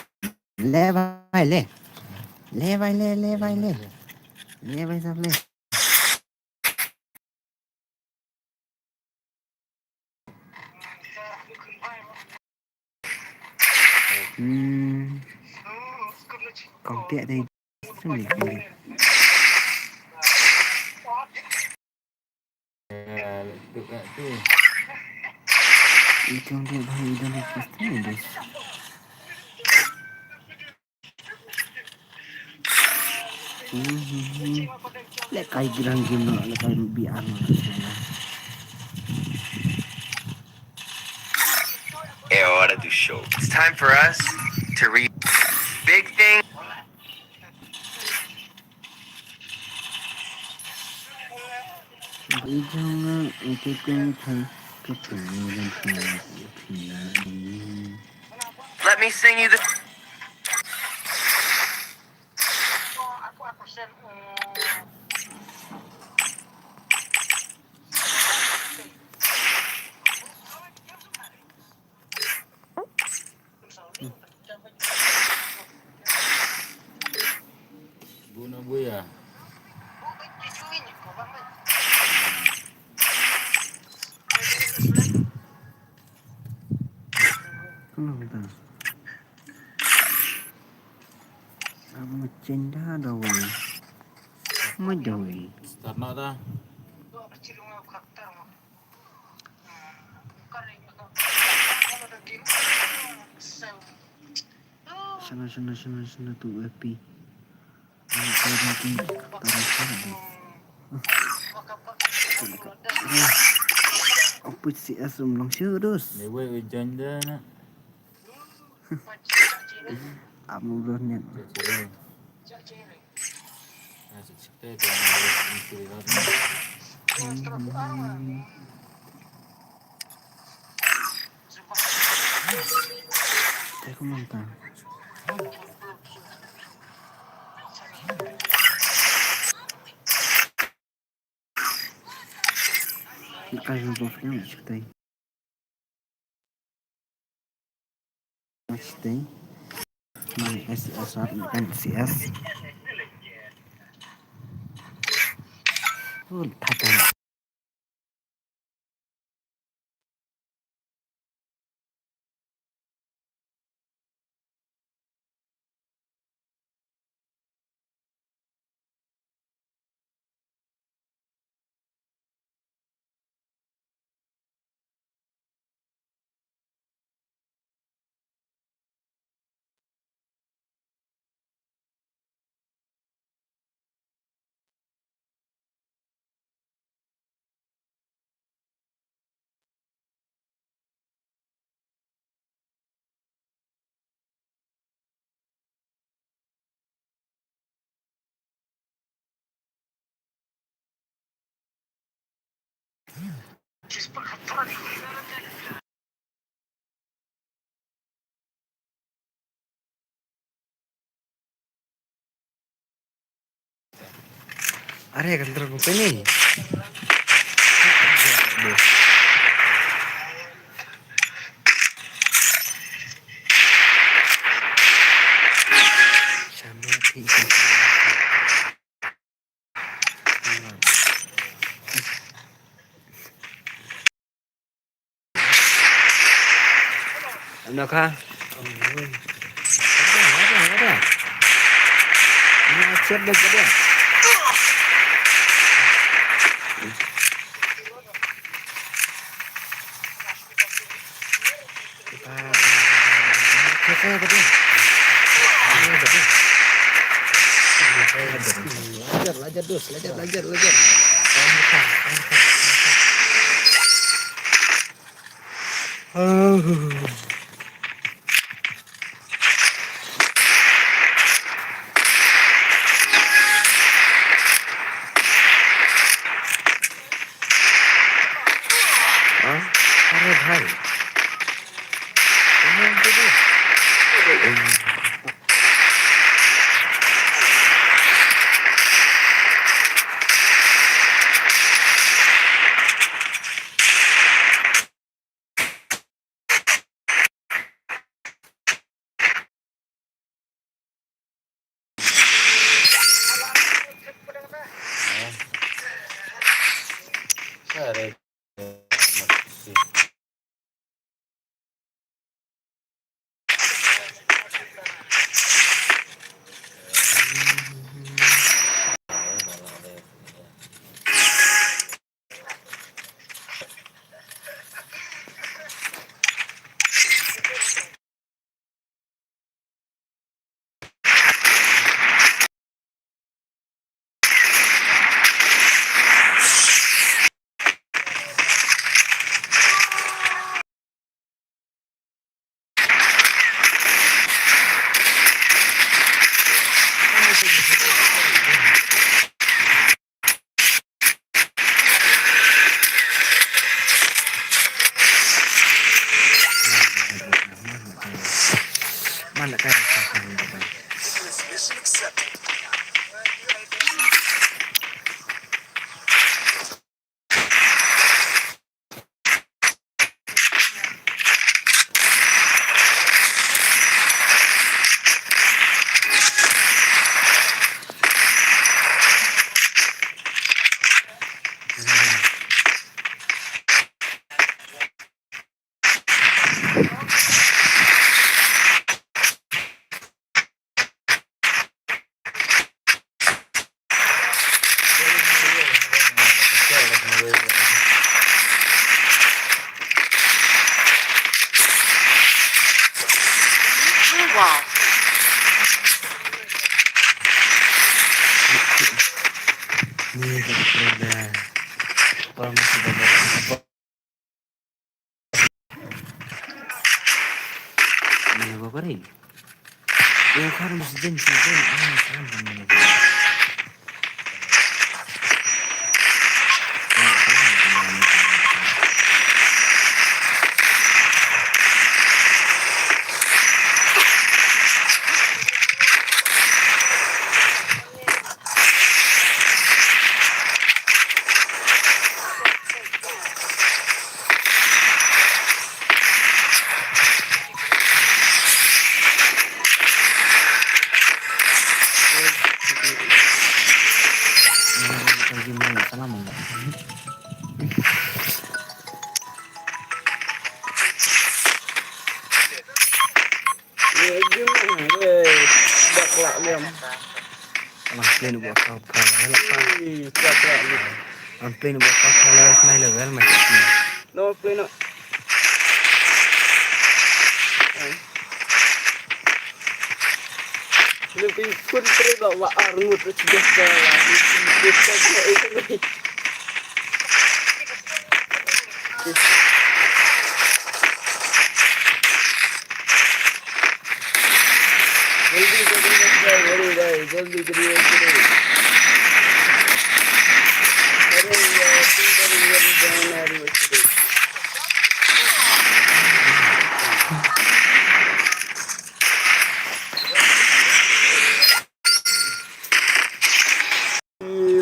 le vai le vai साहब ले còn tiện đây itu dia bahaya dan pasti ada lek kai girang gino lek kai biar É hora do show. It's time for us to read big thing. jangan itu kan kai Let me sing you the. Guna buaya. Kenapa? Apa macam dah doi? Madoi. Start nak dah. Sana tu api. Apa sih asam langsung terus? Lewe hujan dah nak. Amu belum ni. Asyik cerita tu yang itu lagi. Aku mantap. Каждый должен читай. Читай. Mana SSR kan CS. Tata. अरे गंदर bouquet नहीं शाम ठीक है नखा ada ini siap dah dia kita betul Lajar dus, lajar. अरे भाई Sare. mana kan Wall. ini ada orang masih banyak mana bapak ini ya kan masih salah enggak? Dia gimana? Baklak liam. Ang play ni buat apa? Wala pa. Baklak liam. Ang play ni buat apa? Wala smile level macam. No play no. Lebih pun terus bawa arut terus biasa lah. Biasa itu ni. जल्दी करिए अरे यार तुम बड़ी जल्दी जाना है बच्चे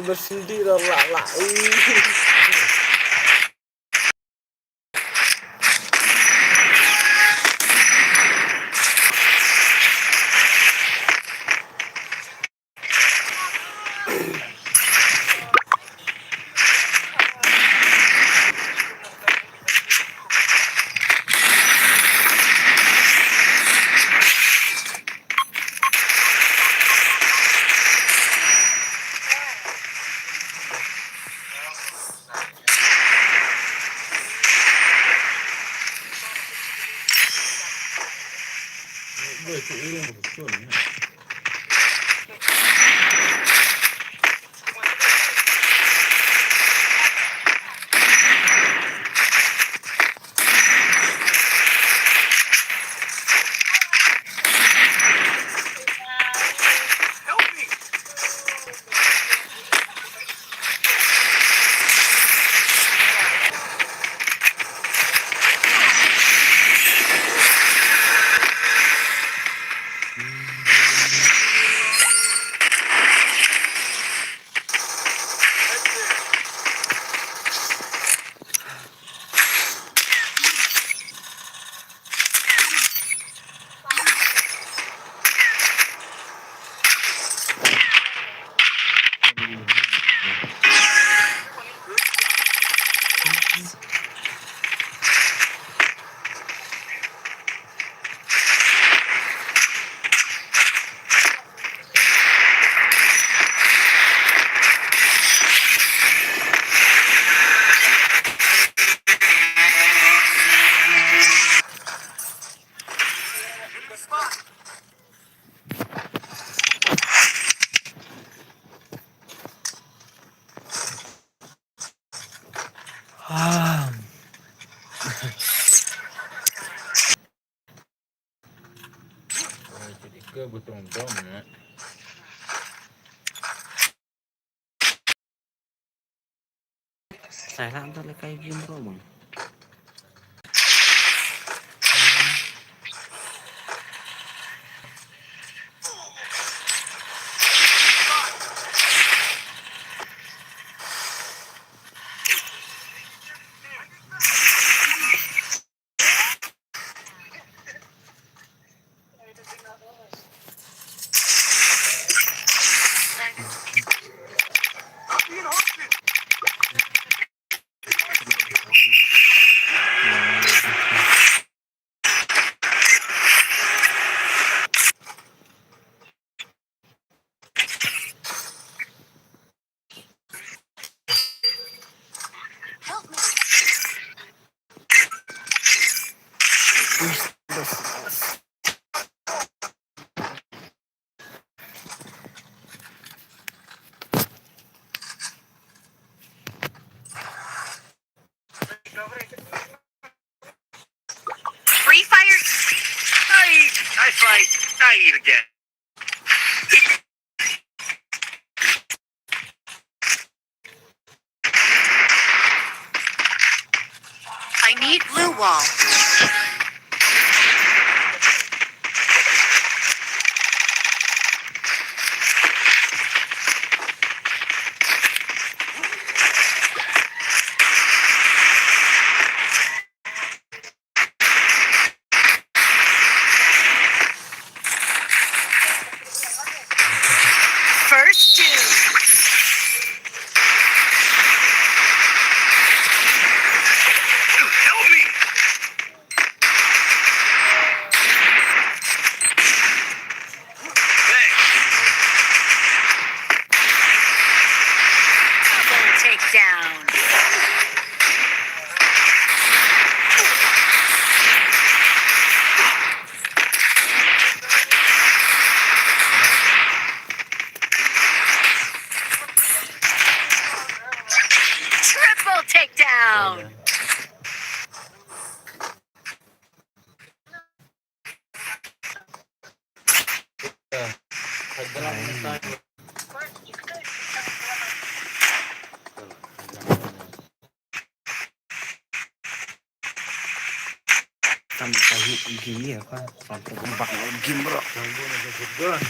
bersendi lah lah Jadi ke betul-betul nak. Saya lang talaga kayo game bro bang. Help me. Free Fire. I fight. I eat again. I need blue wall. First doom. takedown. Triple takedown. Nagdalang na tayo. Sampai tahu gini apa? Sampai tempat game bro. Ganggu nagagudon.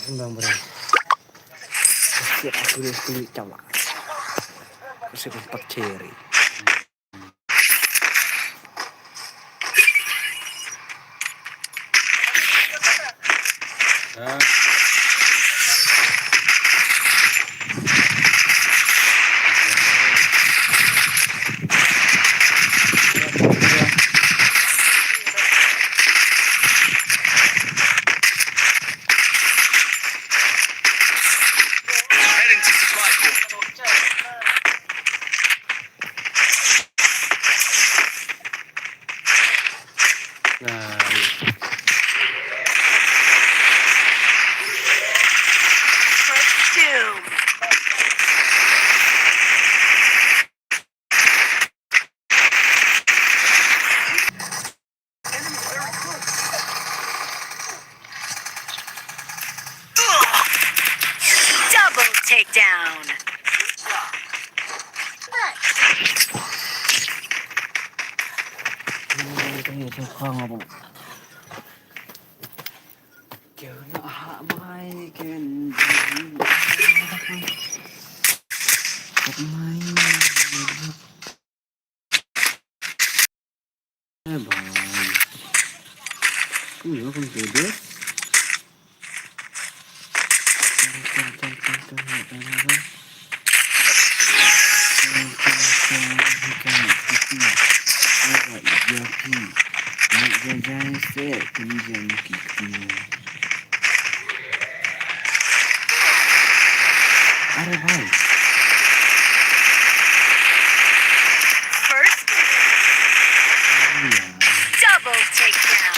Kembang bro. Siap aku udah kulit coba. Aku sempat cherry. Heading to supply point. Nah, First doom. Double takedown. ini itu kau ngomong. Kena hak baik kan. Main. Bang. Ini apa video? अरे भाई First double takedown.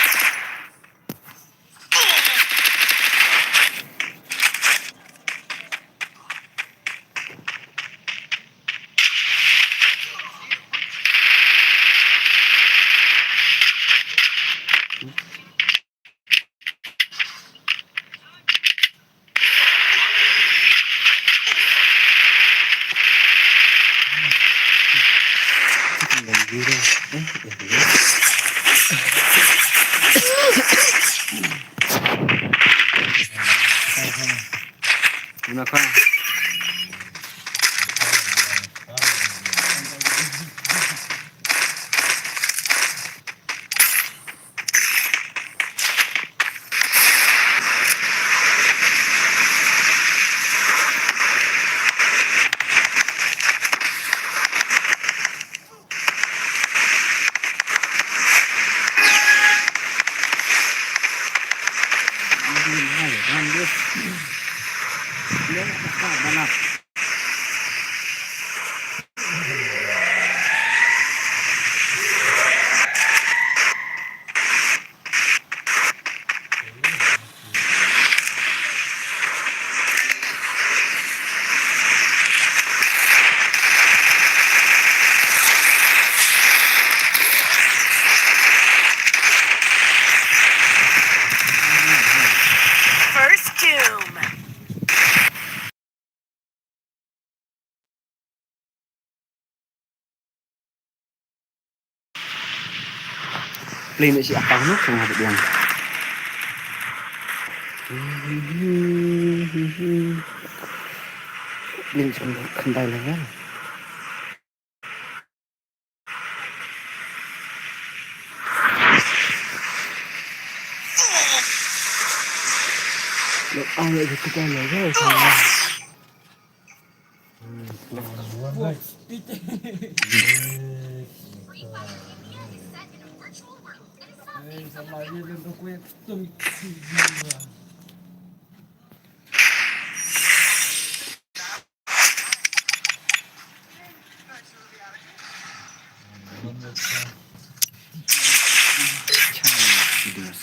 Terima kasih. First doom. Play na si Apang no kung habit lang. Play sa kantay lang yan. Look, I like to go like that. Free Fire India is set in a virtual world and is not Videos.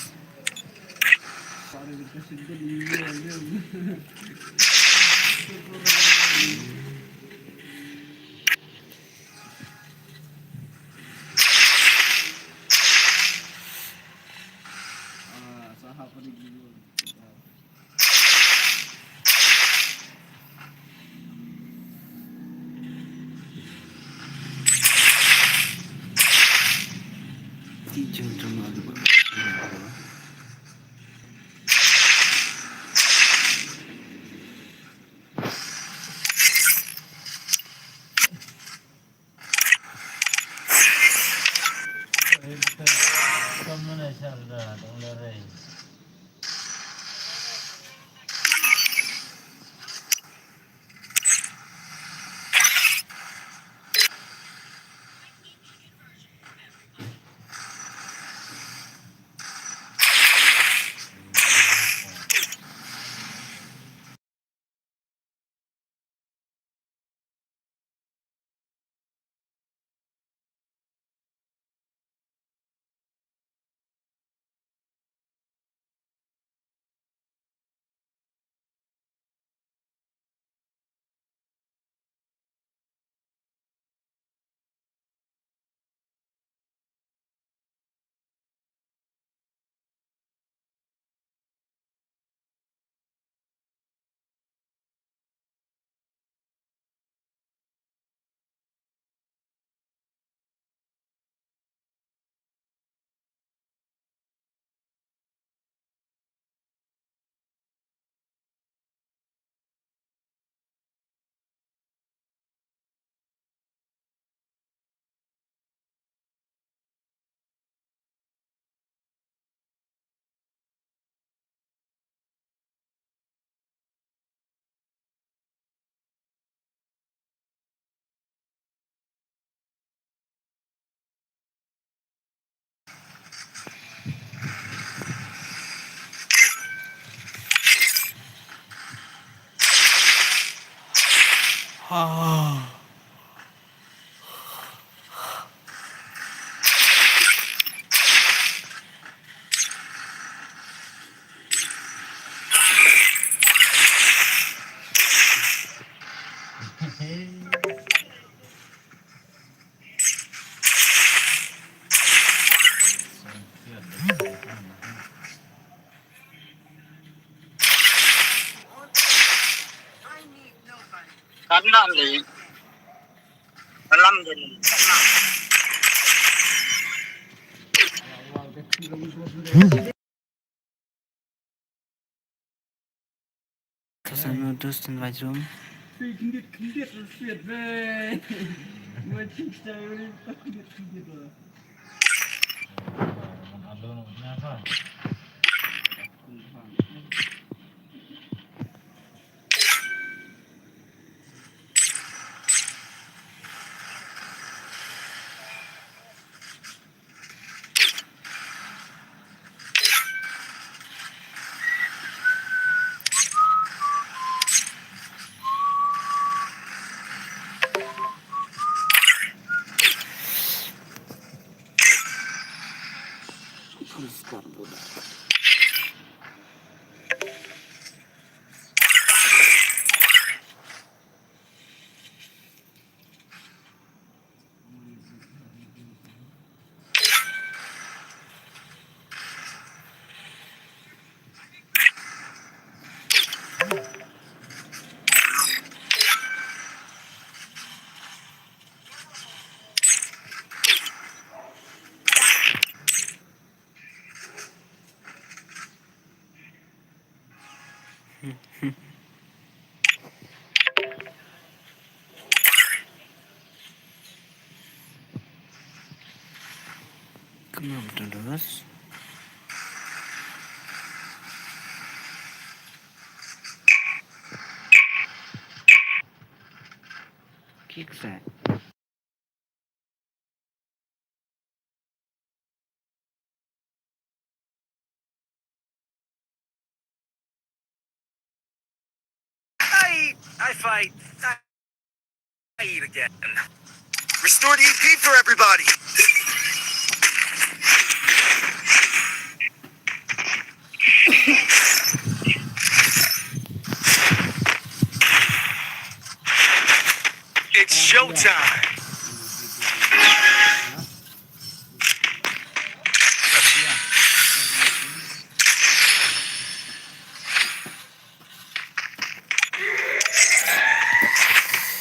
Teacher drama ada ba? Kamu nak cari dah, dong lari. Ah. Karena ni dalam jadi. Terus anu terus in right room. Alun kenapa? Teruskan budak. Kenapa terus? that? I fight. I eat again. Restored EP for everybody. It's showtime.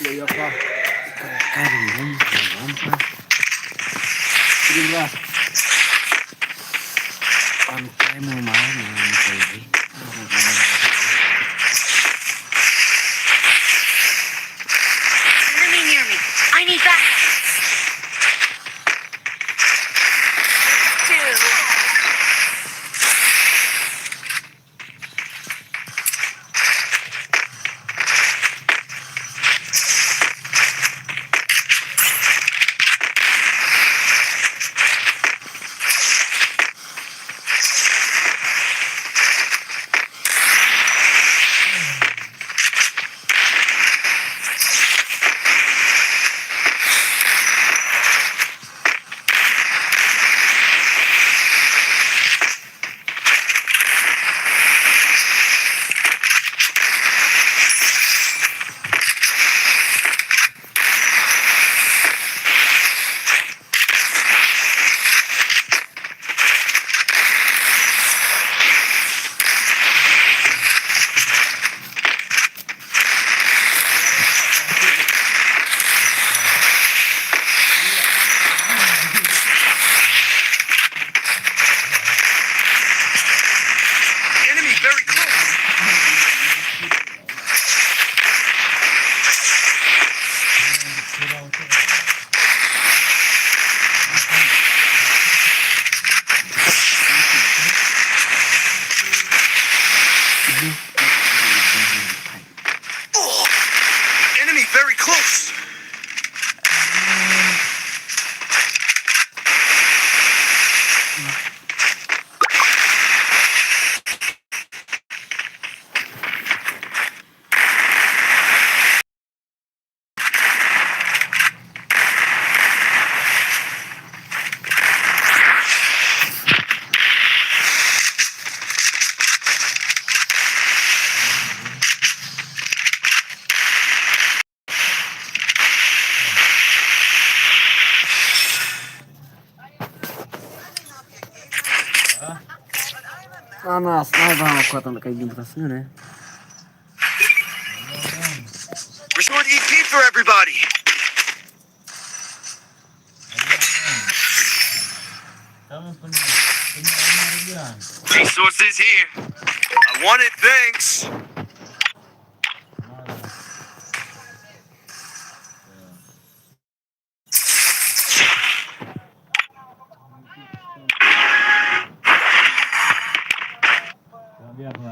Lấy apa? Karin kan, apa? Kirim lah. Pantai mau mana? Pantai. Enemy near me. I need backup. Two. Enemy very close. Oh, enemy very close. Panas, apa aku tak kayak gini rasanya nih? Restored EP for everybody. Resources here. I want it, thanks.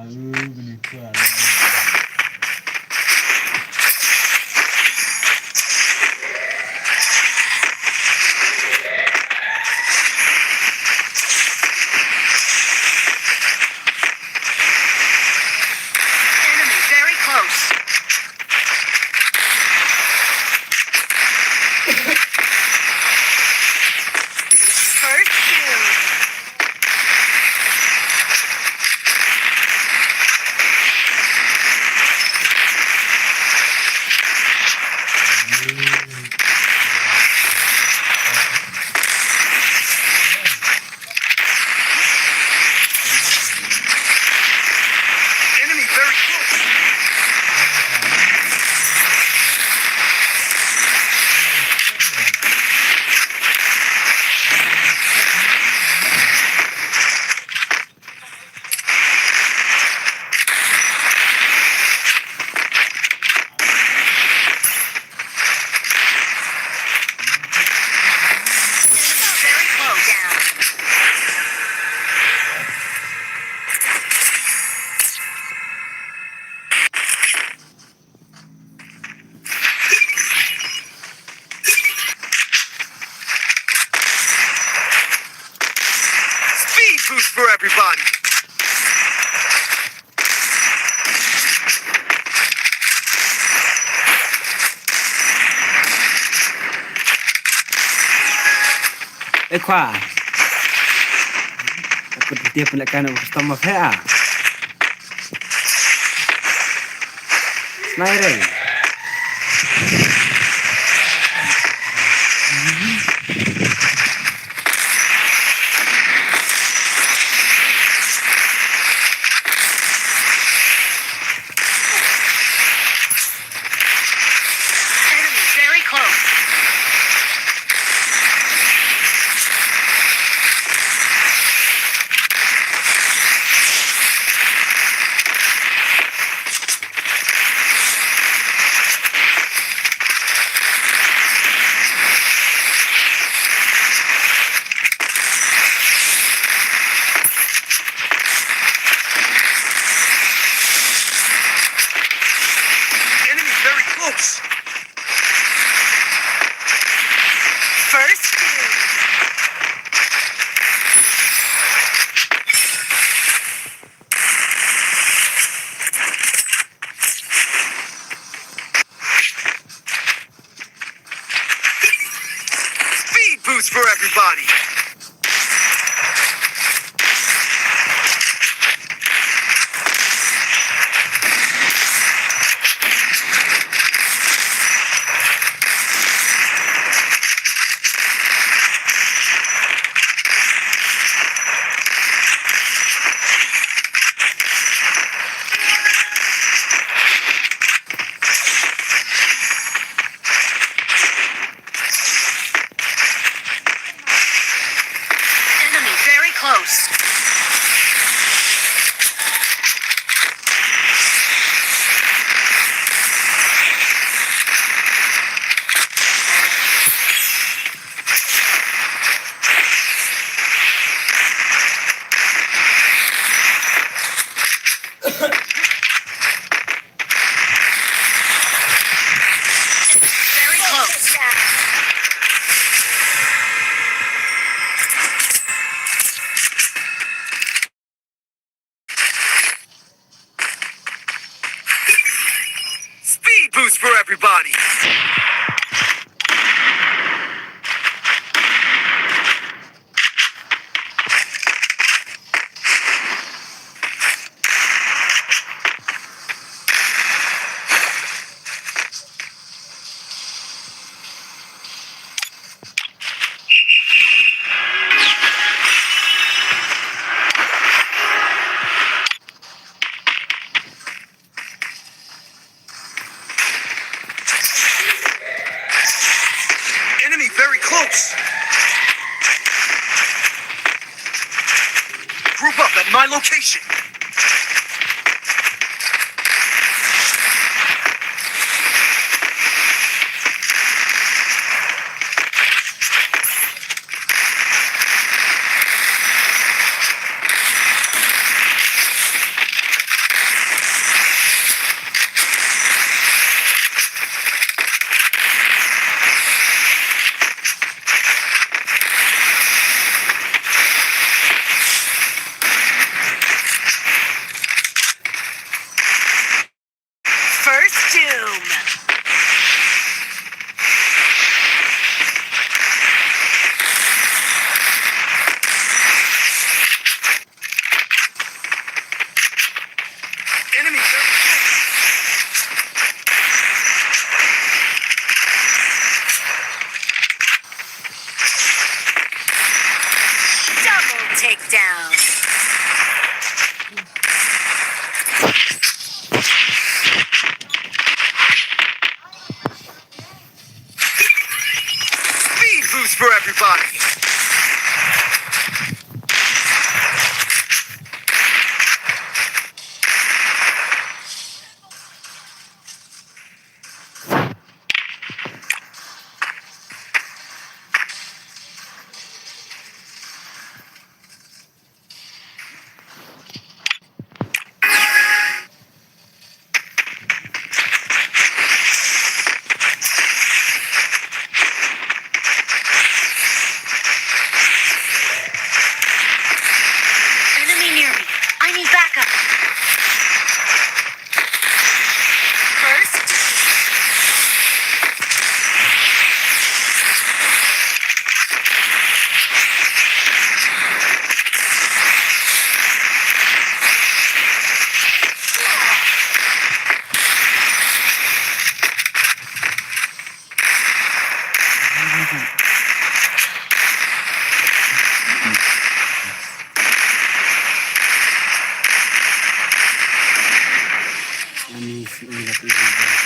Enemy very close. First kill. Ekwa. Aku dia pun nak kena custom of hair. Sniring. Enemy very close. Enemy very close. First kill. Speed boost for everybody. Enemy very close. Very close. Speed boost for everybody. Enemy very close. Group up at my location. First doom. Enemy very Double takedown. speed boost for everybody. Ani si ingat ini guys.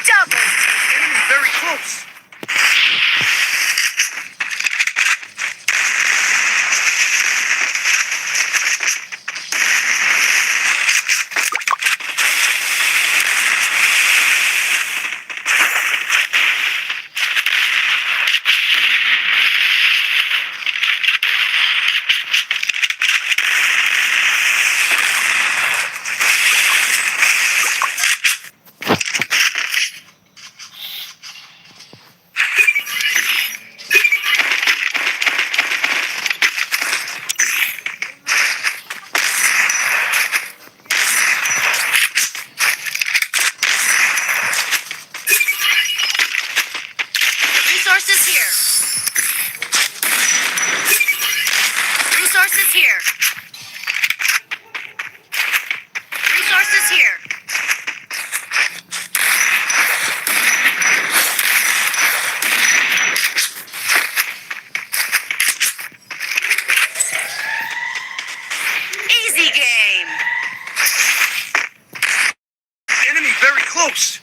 Double Enemy very close. resources here. Resources here. Resources here. Easy game. Enemy very close.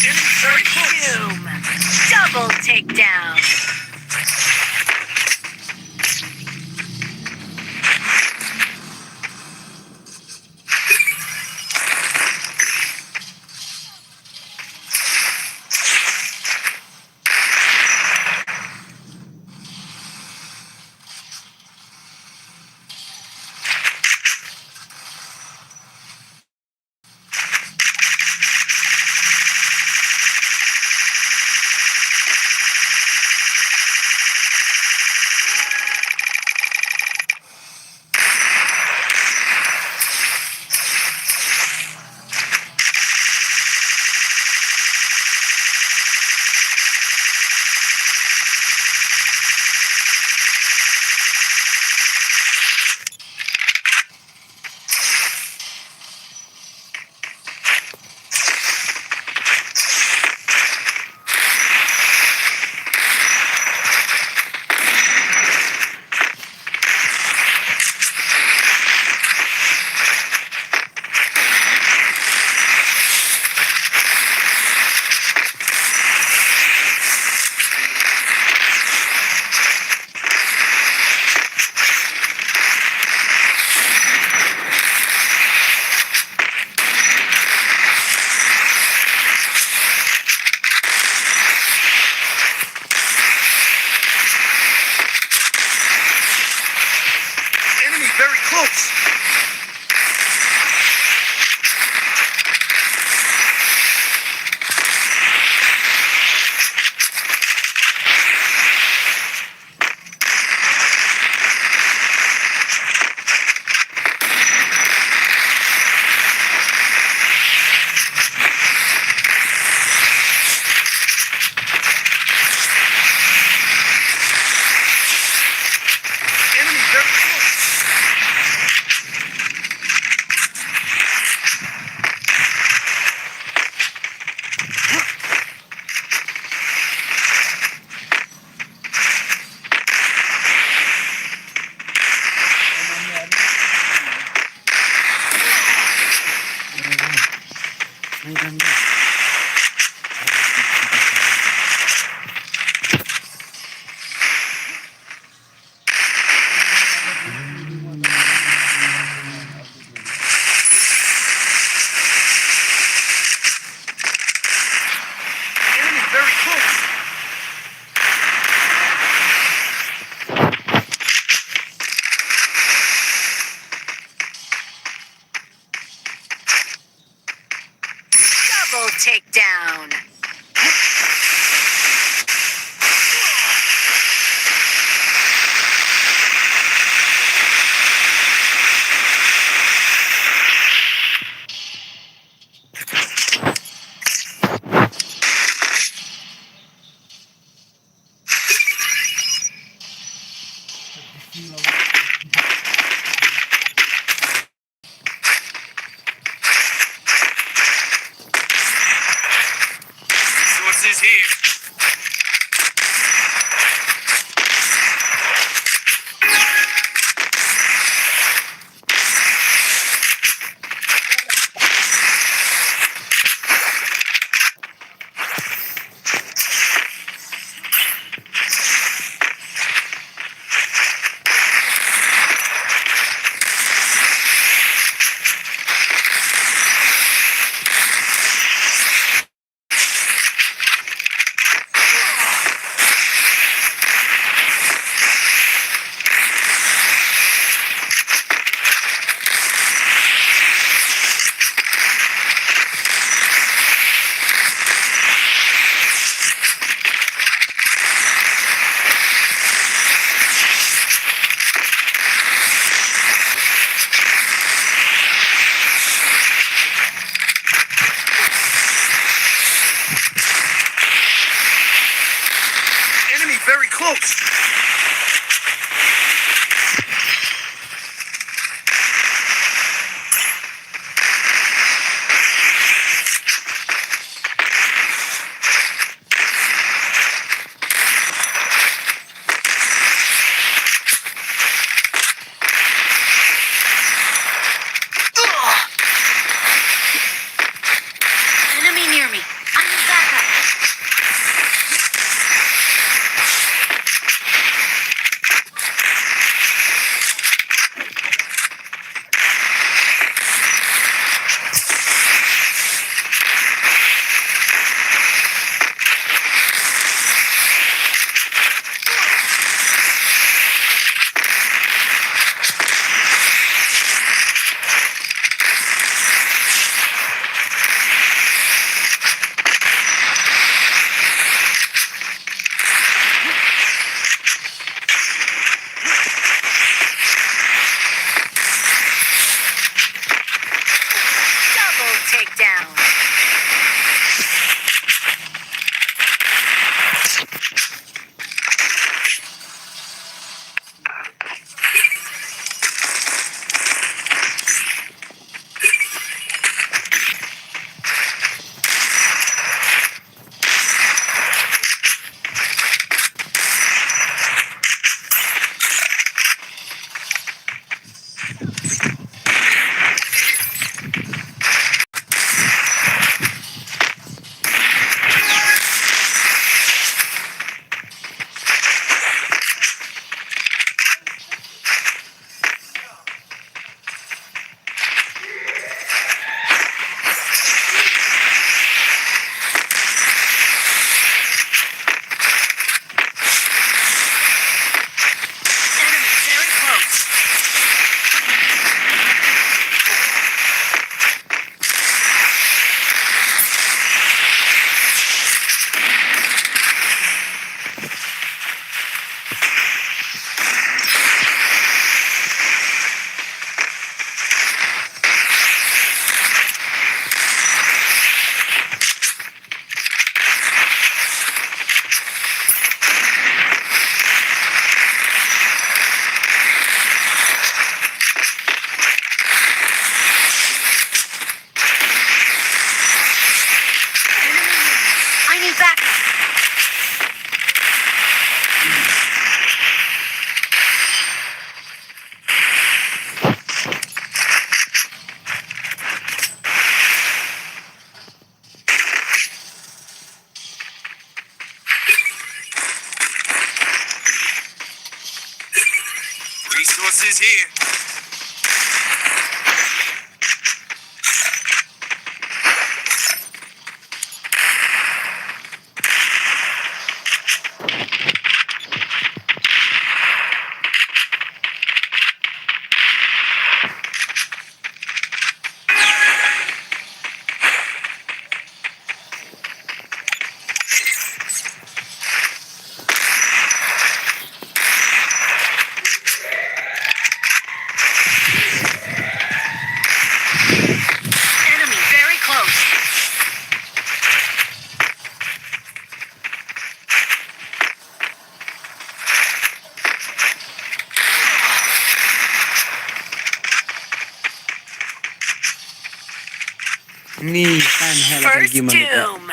Enemy very close. Boom. Double takedown. Enemy very close. Enemy very close. May ganda. Enemy very close. takedown. Resources here. Enemy very close. Enemy near me. I need backup. Double takedown. Enemy very close. I need backup. Resources here. Ni kan hela kan First gimana ya? doom.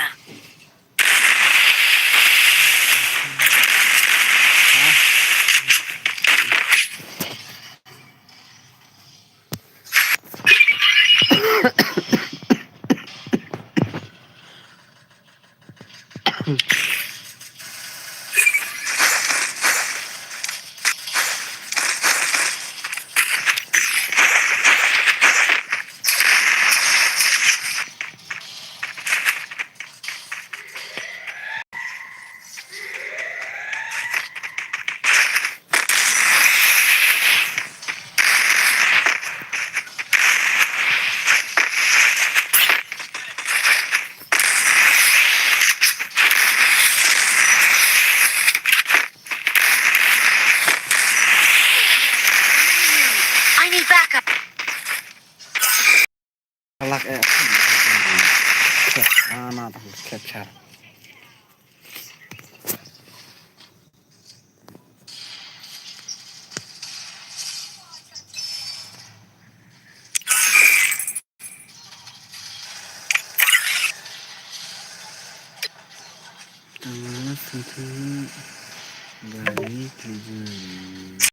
I need backup. Kalak ya. Anak aku capture. Tangan satu dari tujuh.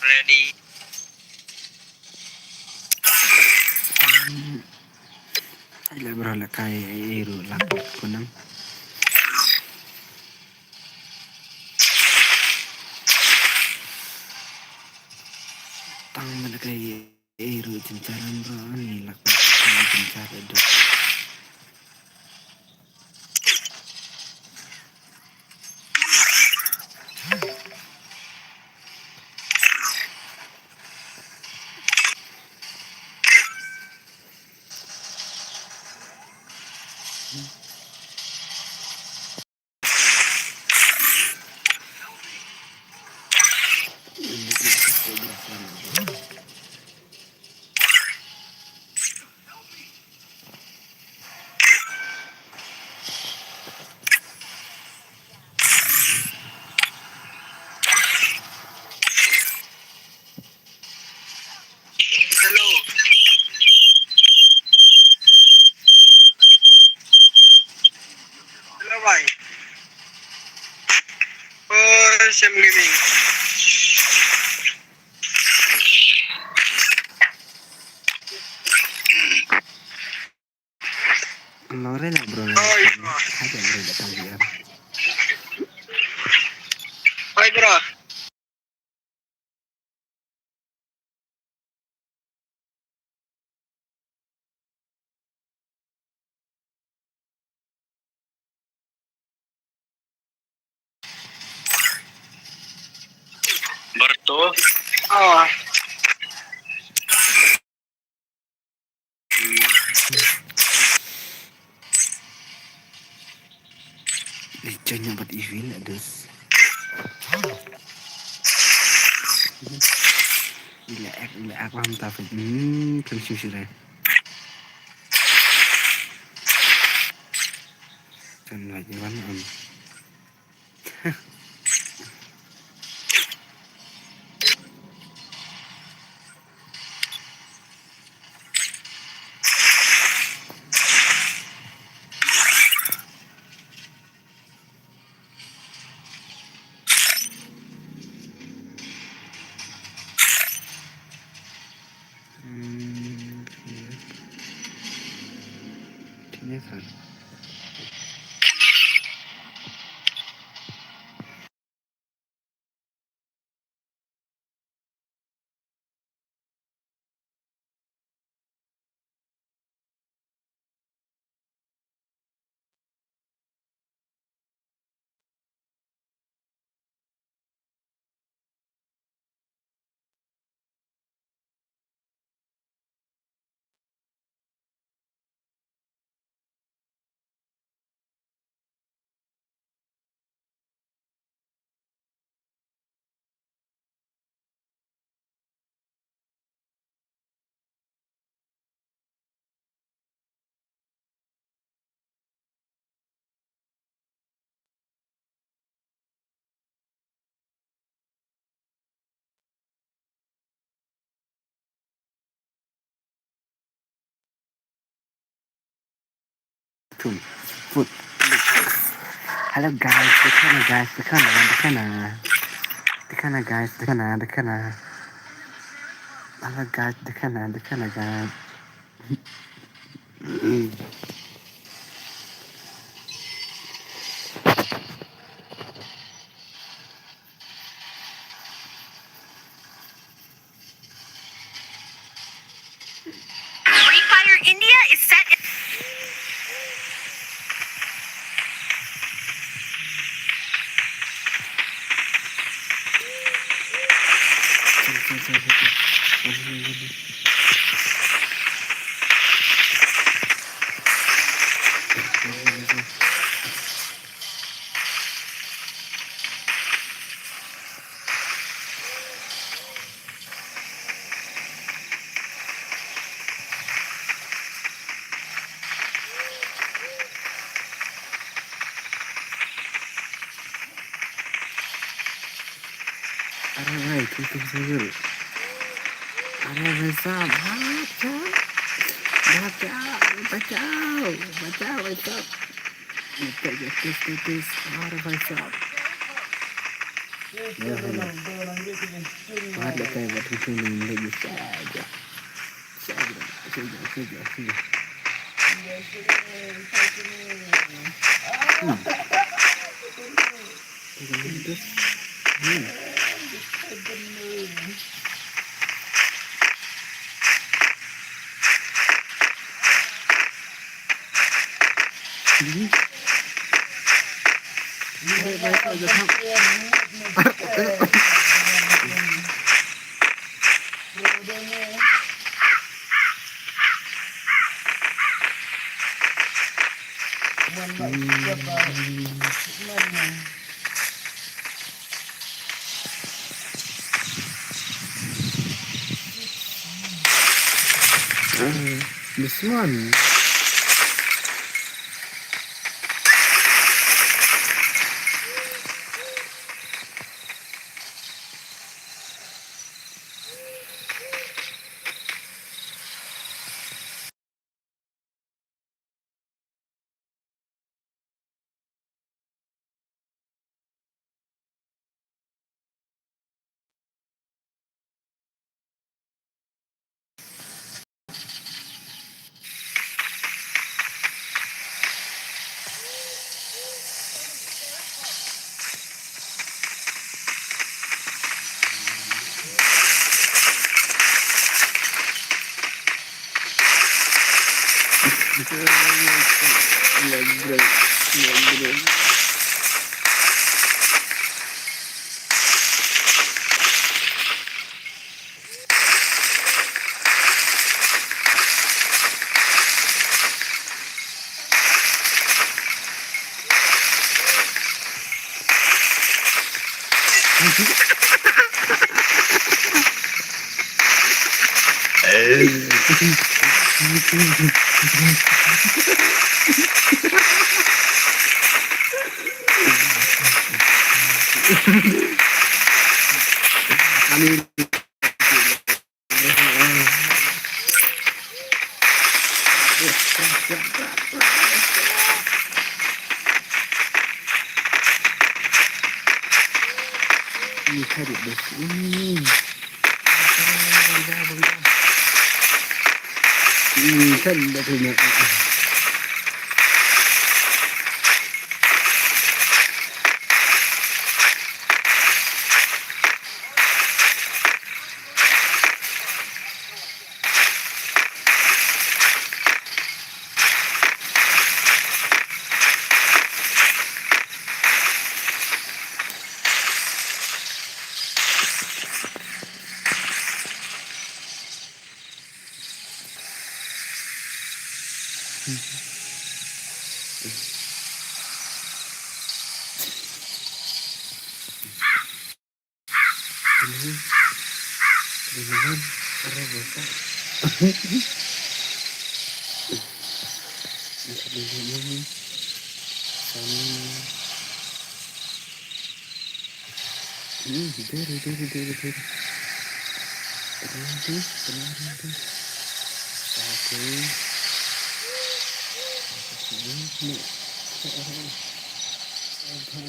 Ready. Ila berhala kaya iru lakot kunang. Tang mana kaya iru cincaran bro ni lakot cincaran do. Hello. Hello, bhai. Oh, Sam Gaming. Lore lah bro. Oh, iya. Ada bro datang dia. Hai, bro. Berto. Oh. Lecanya buat evil adus. Ila aku hantar kan susah. Kan lagi mana on. this one. Food. Food. Hello guys, the Hello guys, guys. Free Fire India is set in... Alright, this is good. Alright, what's up? Watch out, what's up? This, what's up? Ada kayak buat kesini lagi saja. Baik aja kan. This one. Kan dah punya. Dilihan, orang biasa. Dilihan ini, kami, diri. Tenang. Oke. Ini, apa?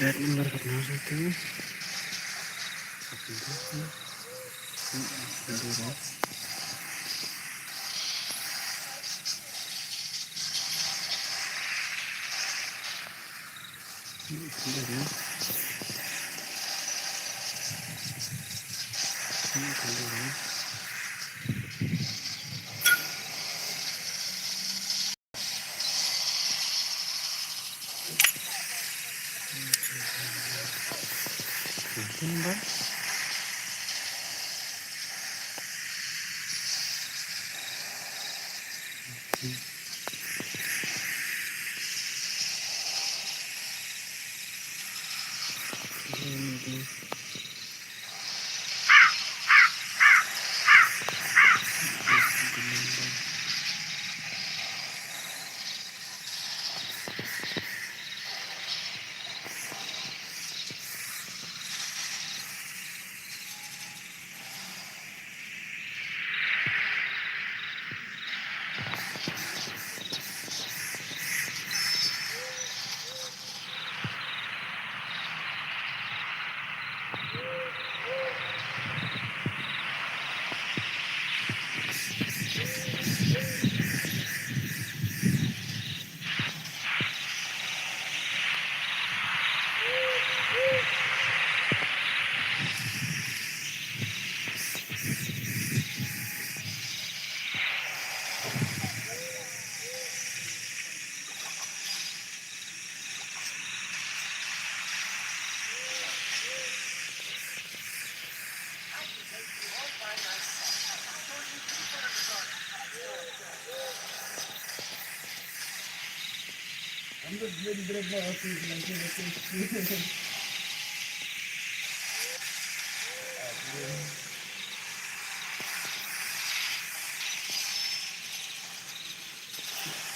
Grab nomor kenal satu. Bang.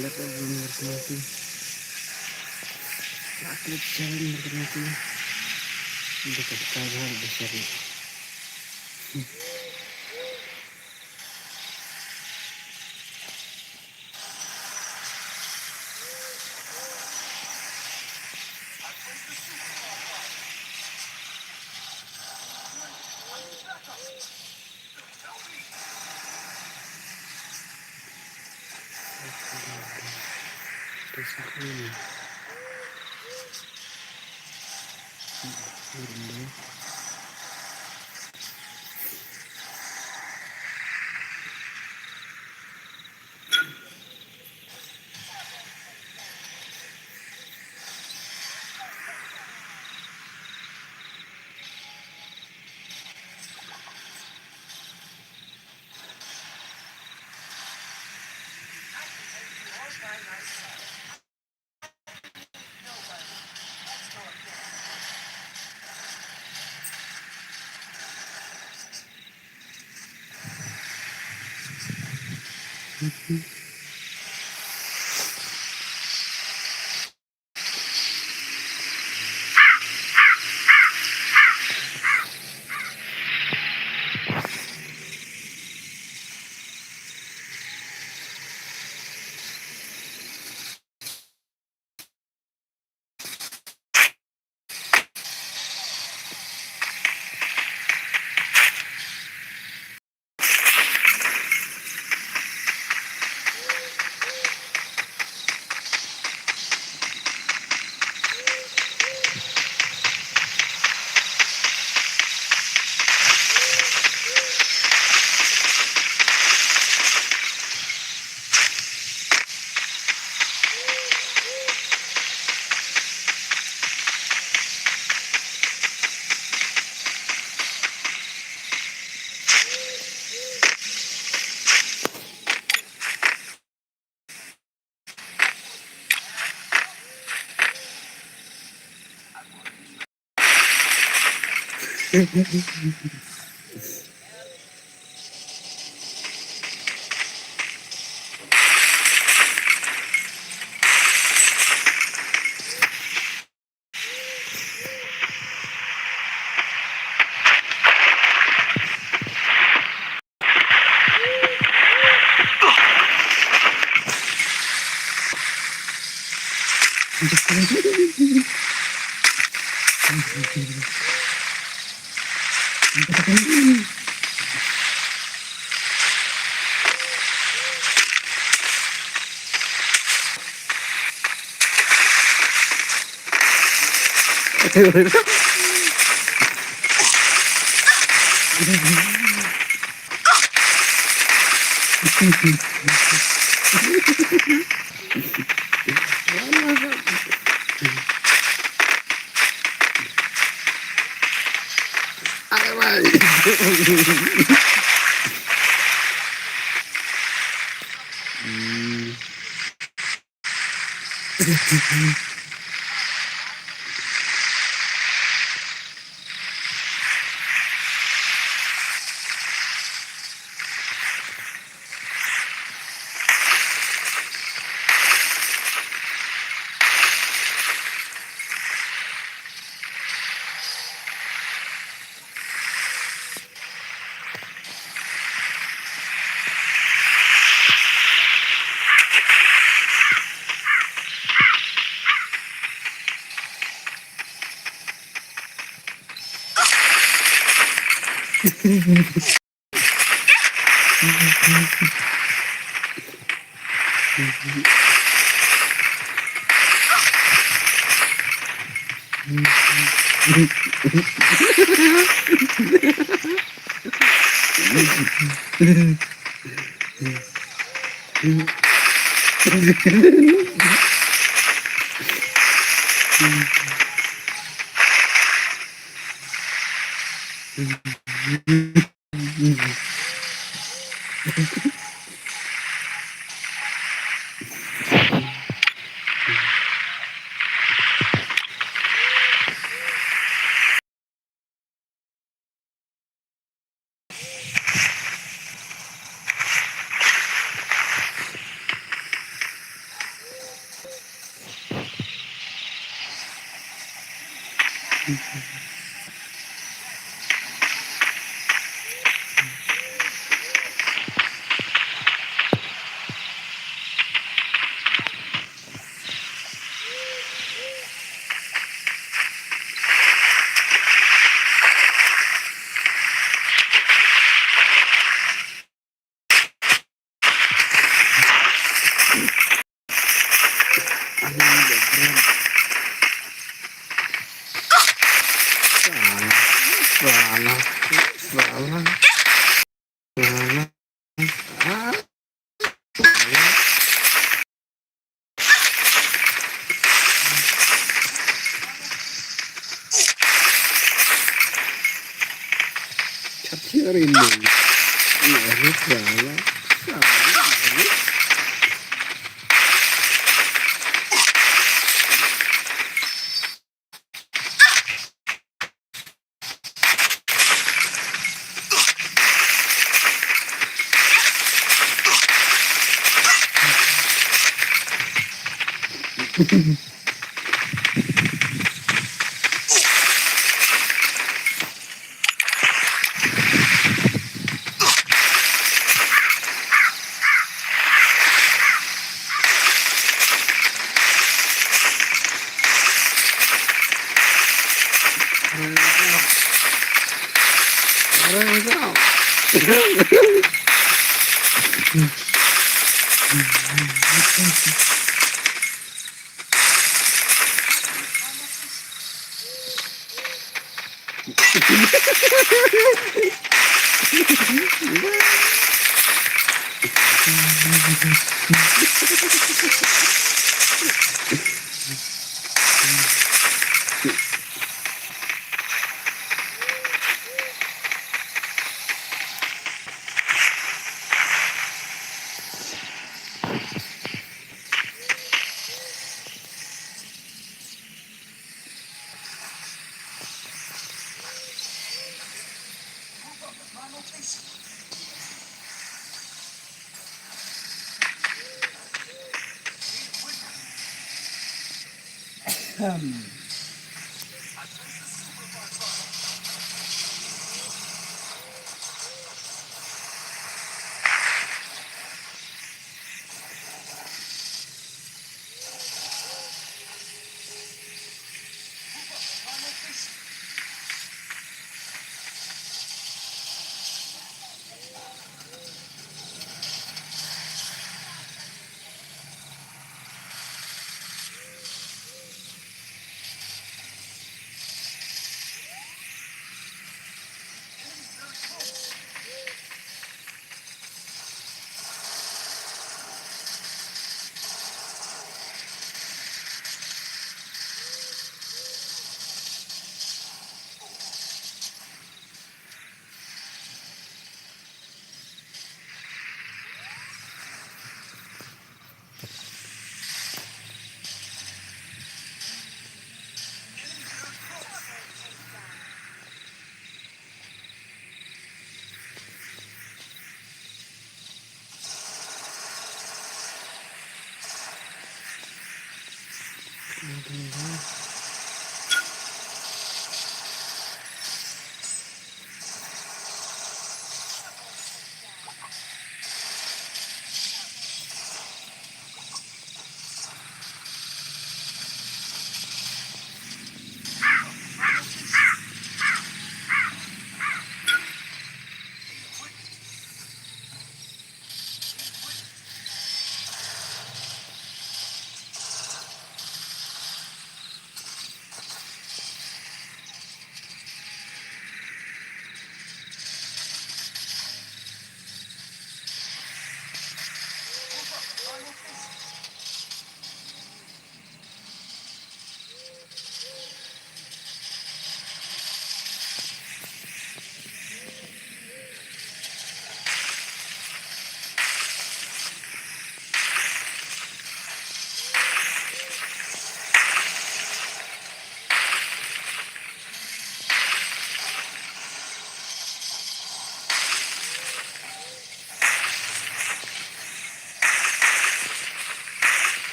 Kelihatan belum ngerti. Atlet jalan ngerti. Udah ketahuan besar itu. Ini.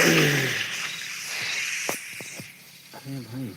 अरे भाई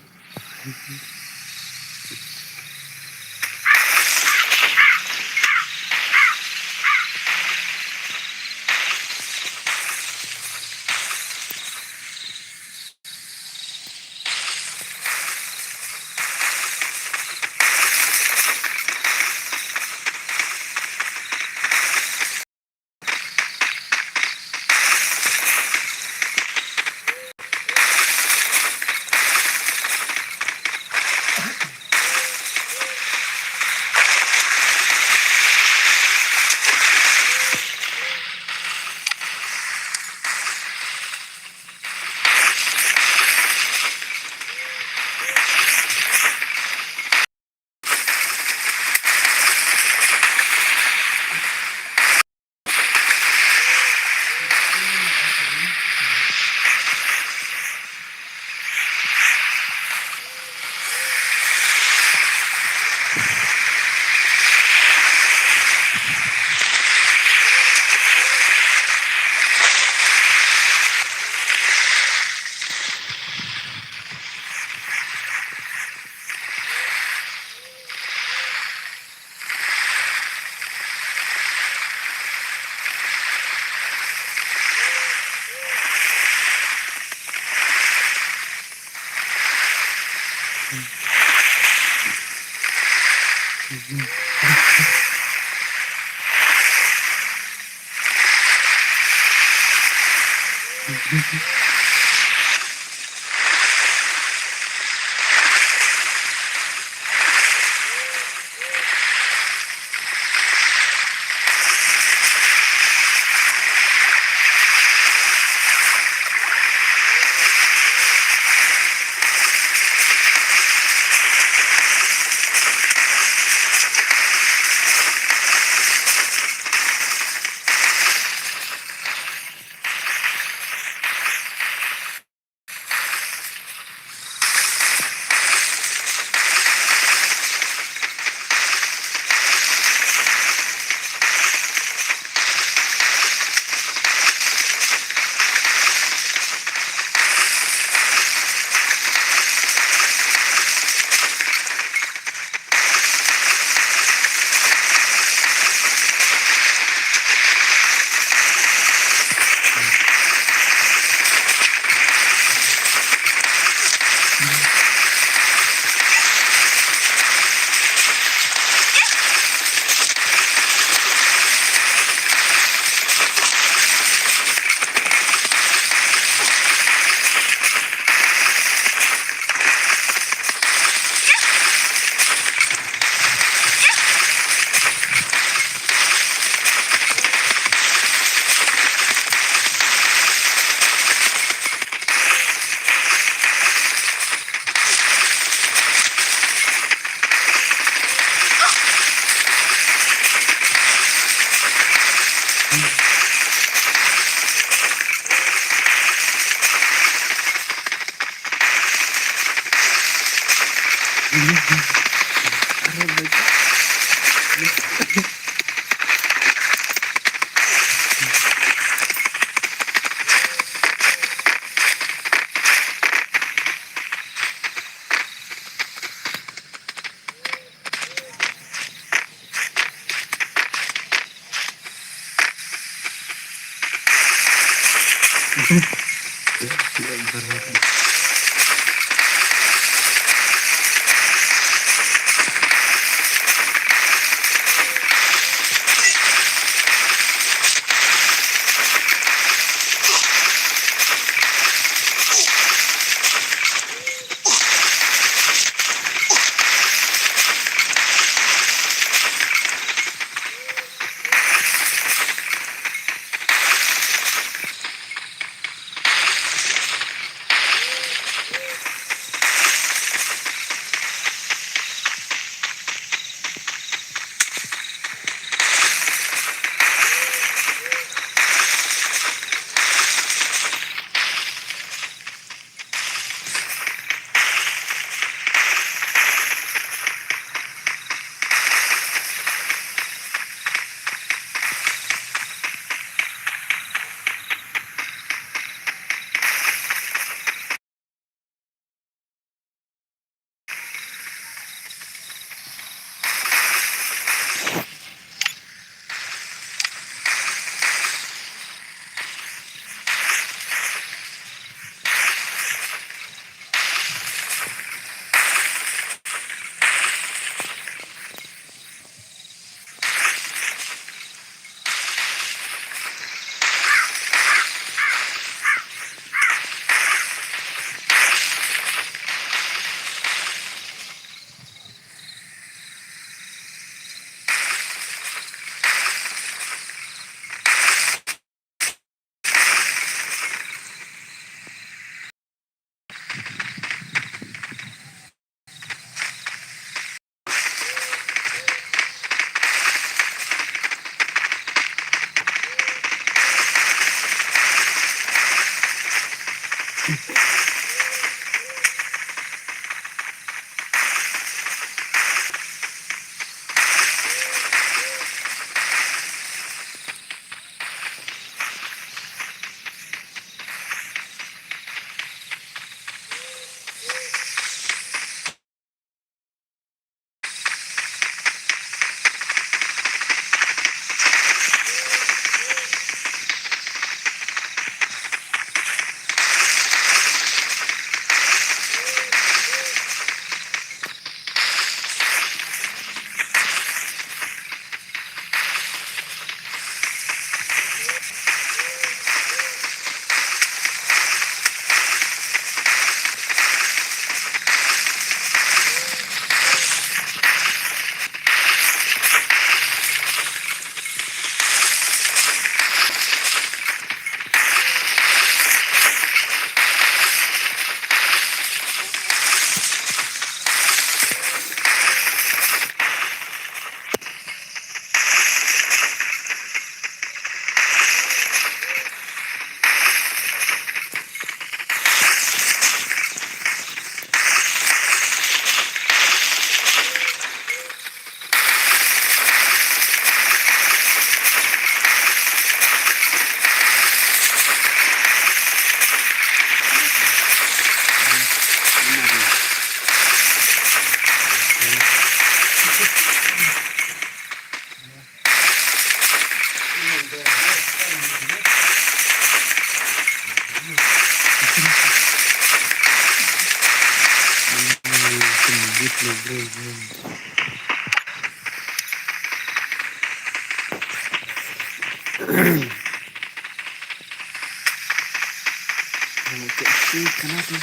Kenapa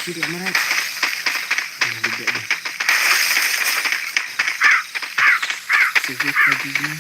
sih dia marah? Sige tadi ni.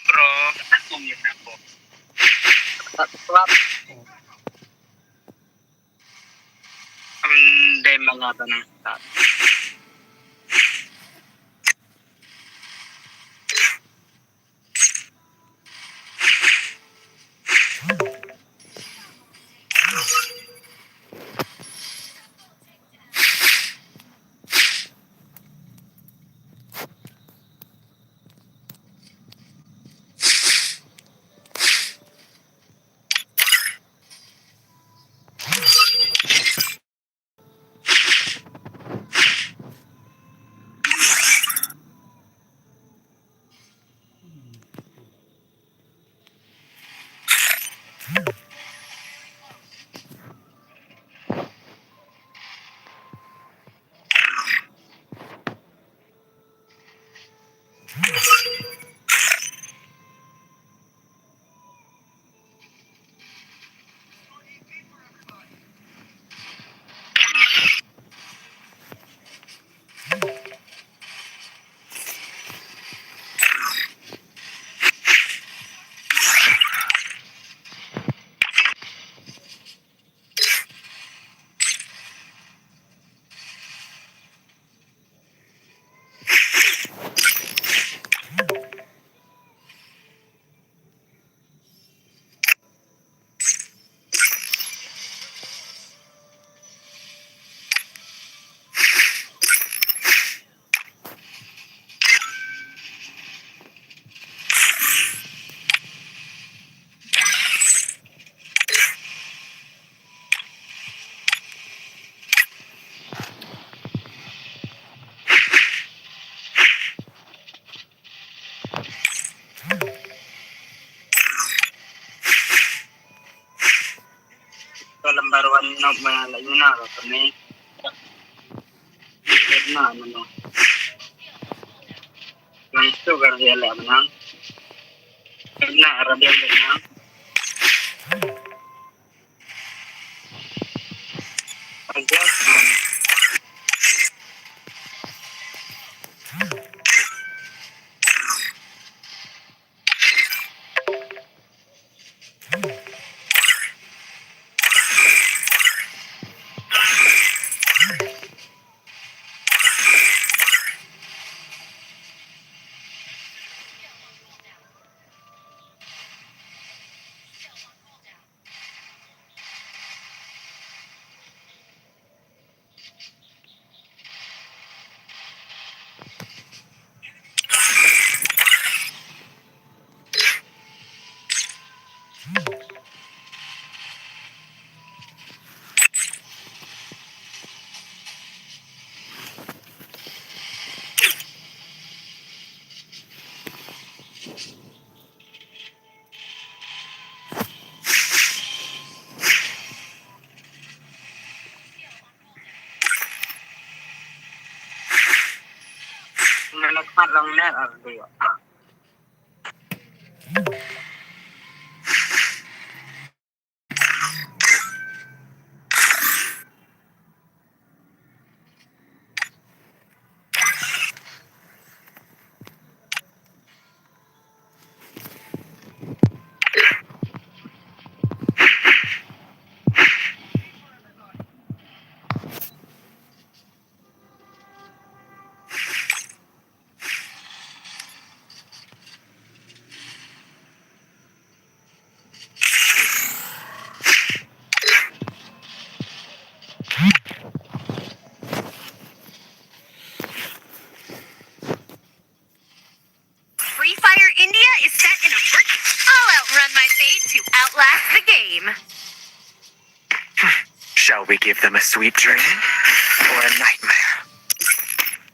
Bro, aku mute ako. Hindi mga tanong. lambar 1 no malayo na kami. Na ano. Nang sugar yala man. Na Arabian na. Agad. Nagparang na Arabian. Free Fire India is set in a I'll outrun my fate to outlast the game. Shall we give them a sweet dream or a nightmare?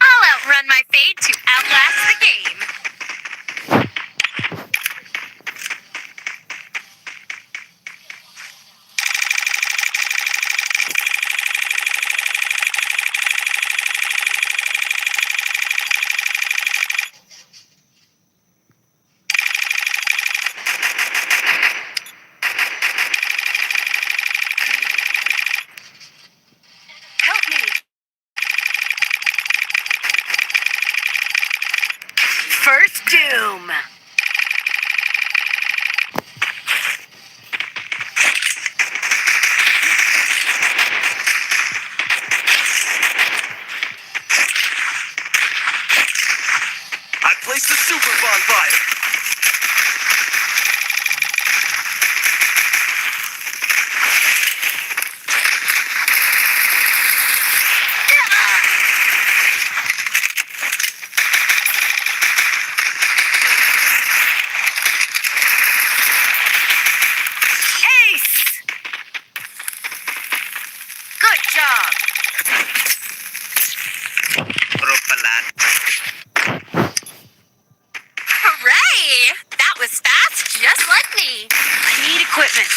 I'll outrun my fate to outlast the game. Help me. First Doom. I placed the super bonfire. Ace! Good job. Propalat. Hooray! That was fast, just like me. I need equipment.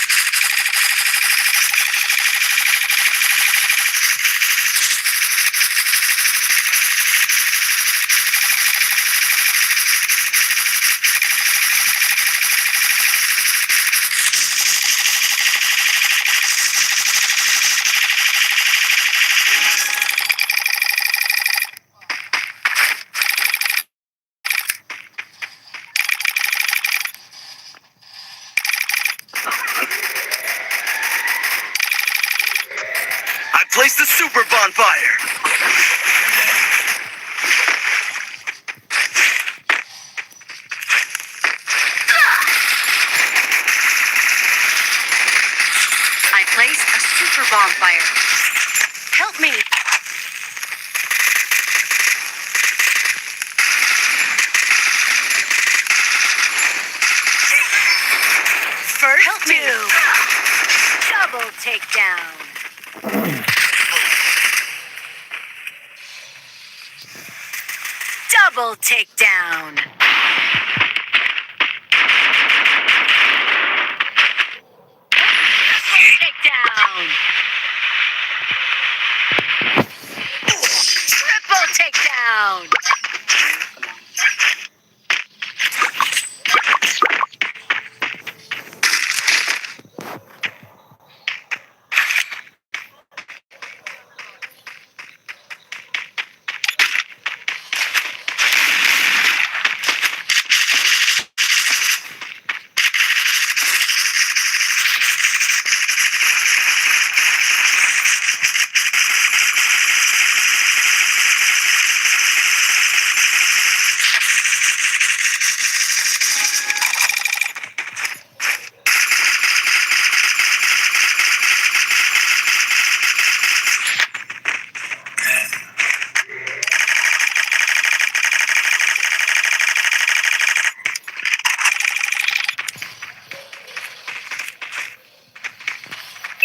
I placed the super bonfire. I placed a super bonfire. Help me. First Help me. Doom. Double takedown. Double takedown. Takedown. takedown. Triple takedown.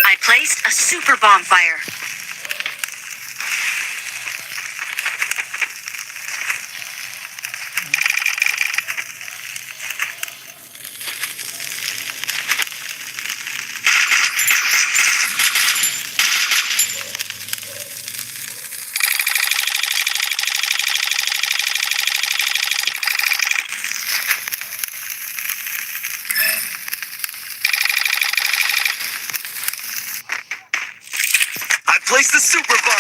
I placed a super bonfire. I placed the super bonfire.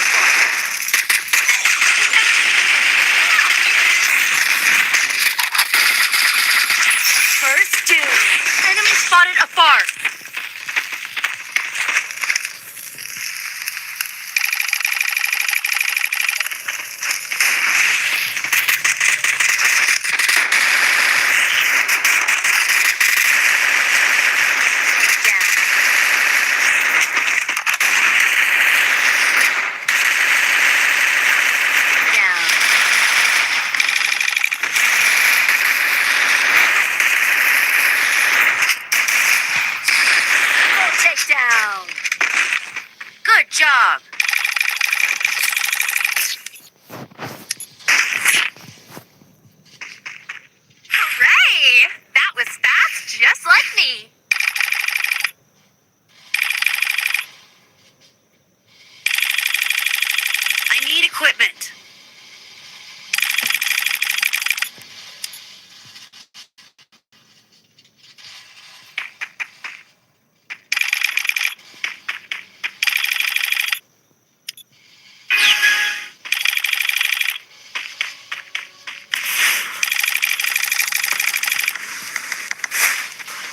First doom. Enemy spotted afar. Takedown. Good job. Hooray! That was fast, just like me. I need equipment.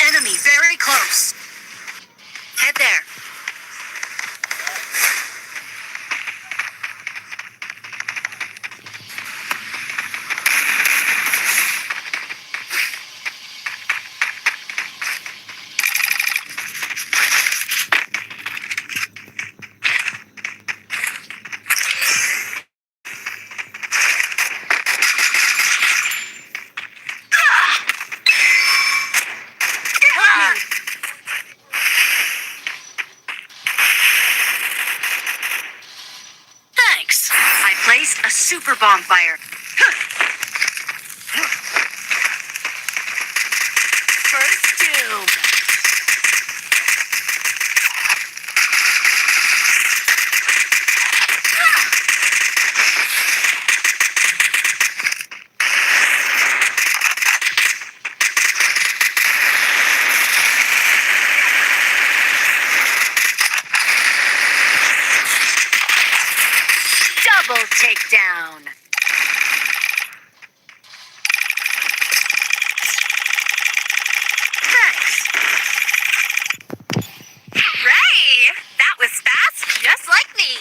Enemy very close. Head there. Thanks. I placed a super bonfire. First doom. Double takedown. Thanks. Hooray! That was fast, just like me.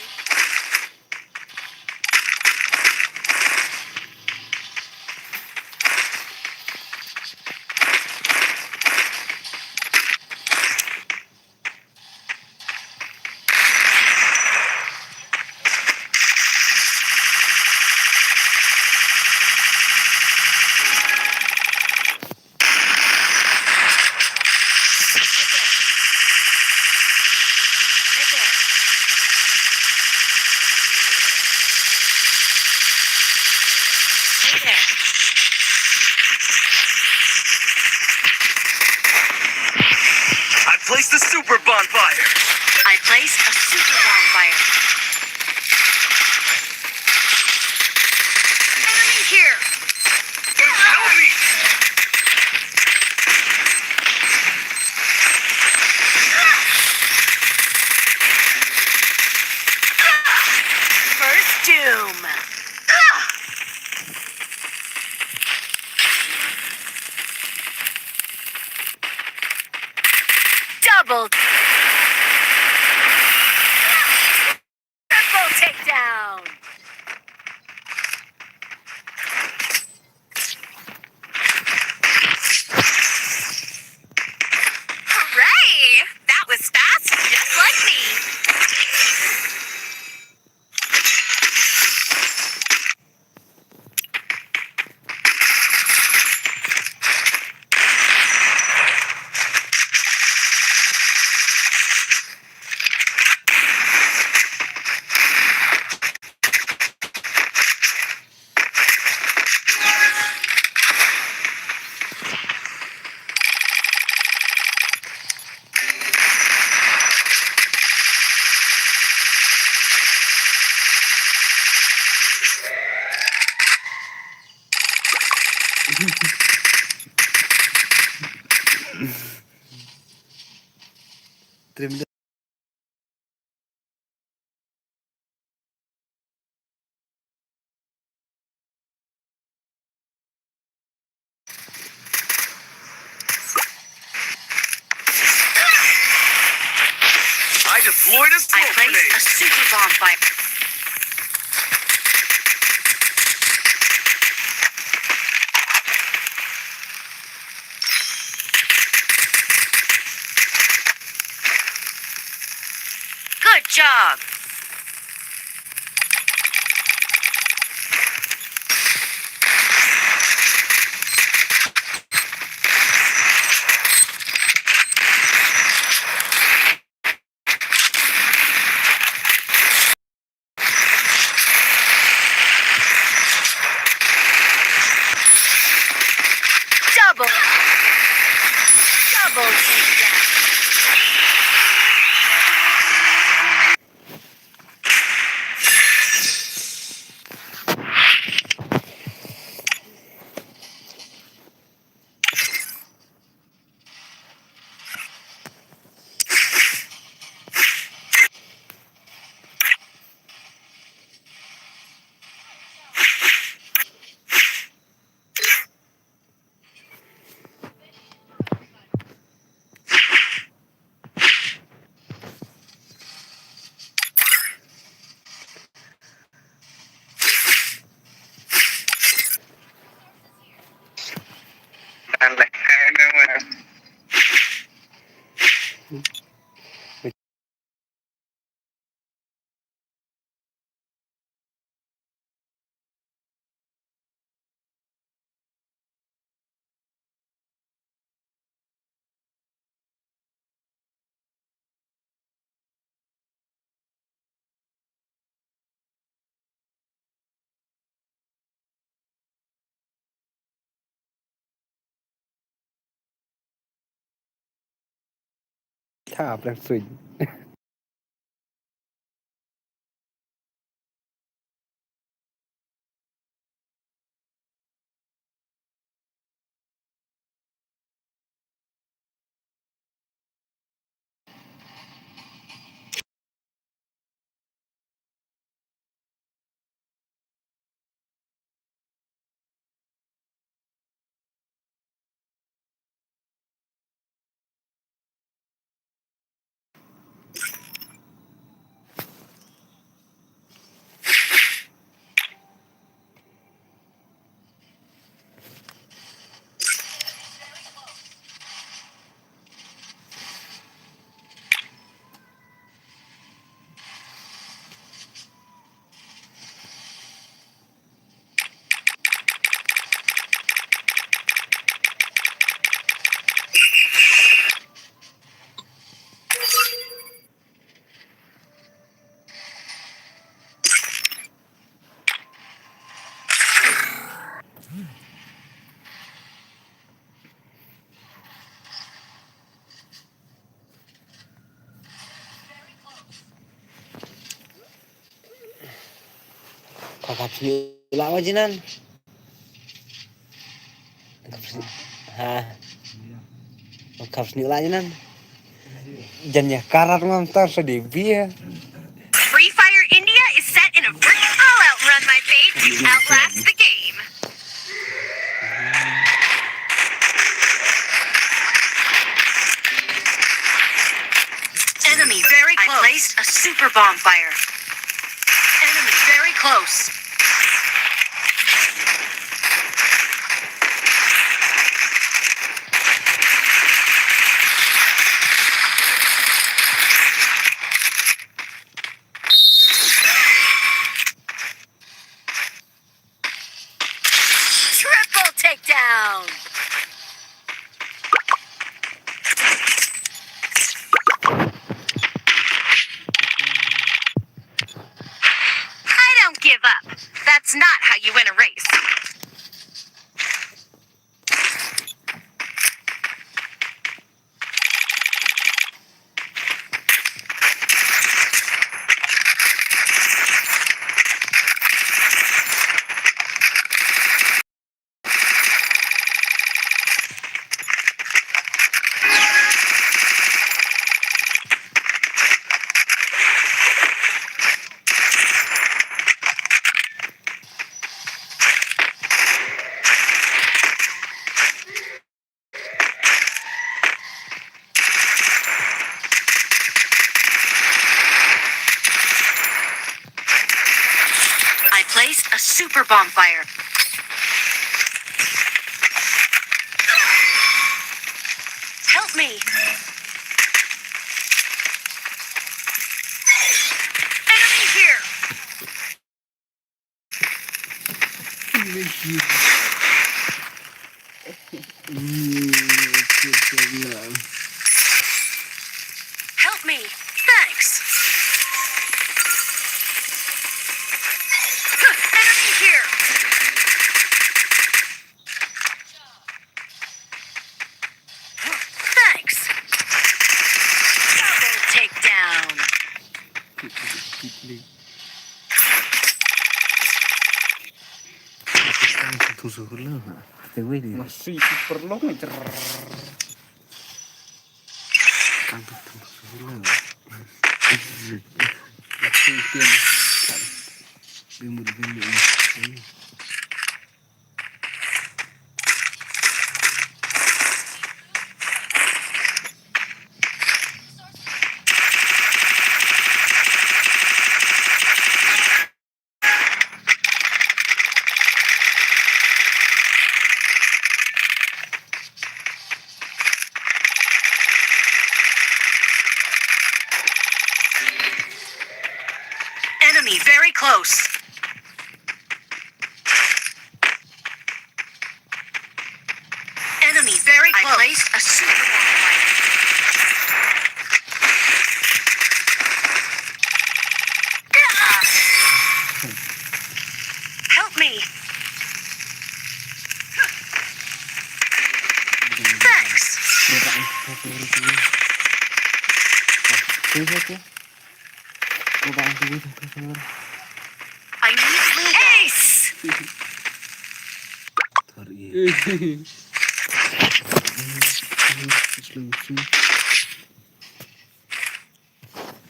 I placed the super bonfire. I placed bonfire. Enemy here. Help me! First doom. Double. Triple takedown. Hooray! That was fast, just like me. Terima kasih. I deployed a I smoke placed a grenade. super bonfire. Good job. Double. Double takedown. Thả đang swing. Kakak sini lama jinan. Ha. Kakak sini lagi nan. Jannya karat ngantar sedih ya. Free Fire India is set in a I'll outrun my fate to outlast the game. Enemy very close. I placed a super bomb fire. Enemy very close. Triple takedown. I don't give up. That's not how you win a race. I placed a super bomb fire. Help me. Enemy here. Help me. Thanks. Enemy here. Thanks. Double takedown. Tusuk lu. Dewe dia. Masih super long aja. Kantuk tusuk lu. Bimur. Enemy very close. Enemy very close. I placed a super bomb fire. Help me. Thanks. I need blue ace.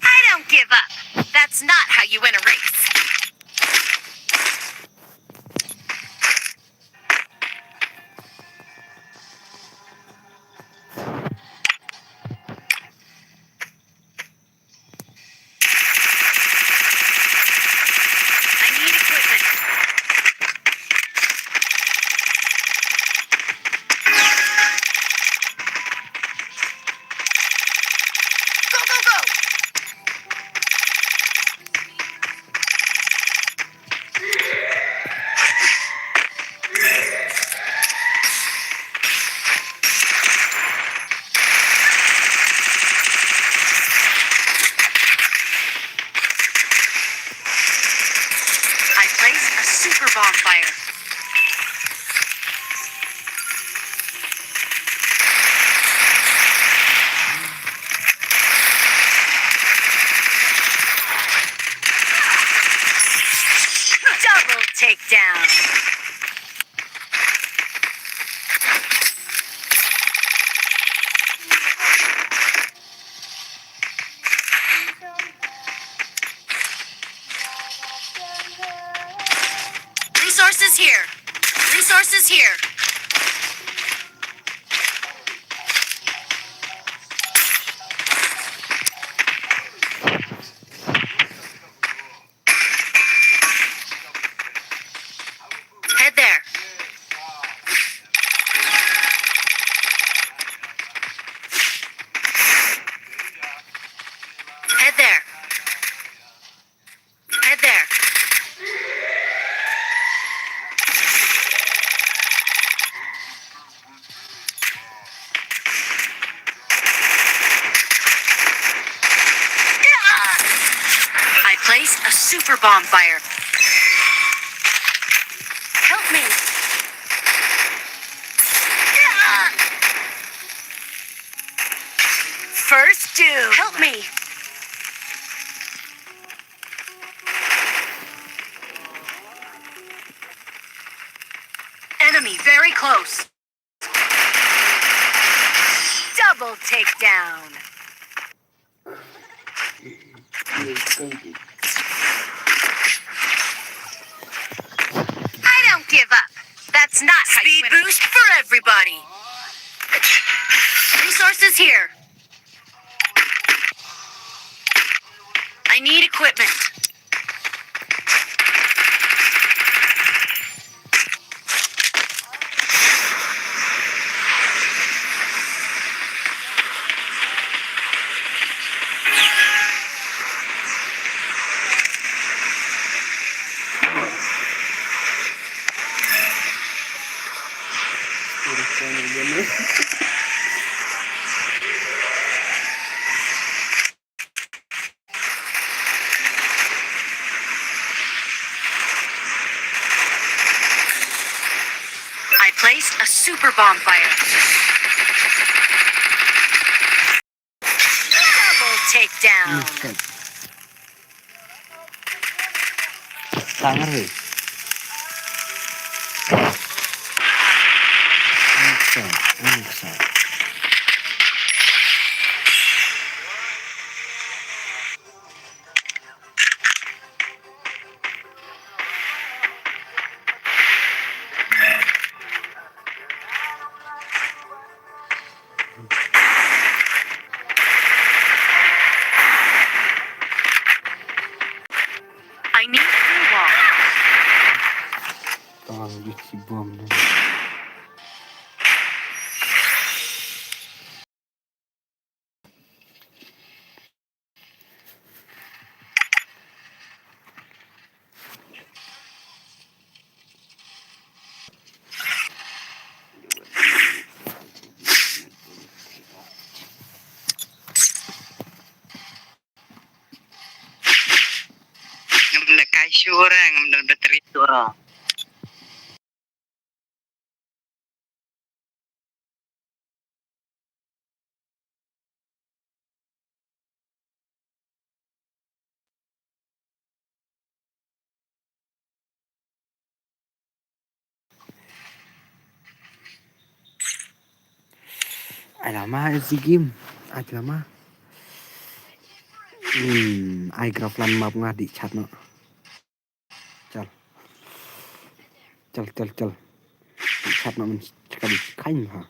I don't give up. That's not how you win a race. I need equipment. Go, go, go! I placed a super bomb fire. Double takedown. Resources here. Resources here. Head there. Head there. Head there. I placed a super bonfire. Help me. First doom. Help me. Enemy very close. Double takedown. I don't give up. That's not speed boost for everybody. Resources here. I need equipment. I placed a super bonfire. Double takedown. Sangar weh. Angsa. I need blue wall. Tolong diisi bom deh. Ngam nak kaisyo orang, ngam nak bateri orang. Lama si game. Lama. Ai graf lan map ngadi chat no. Chal. Chat no mình sekali kain ha.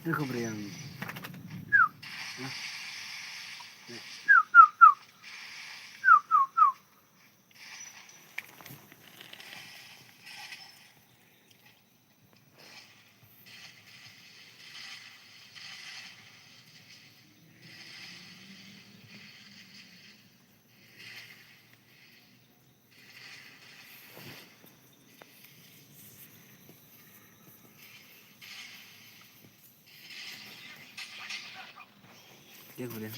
recovery yang dia kemudian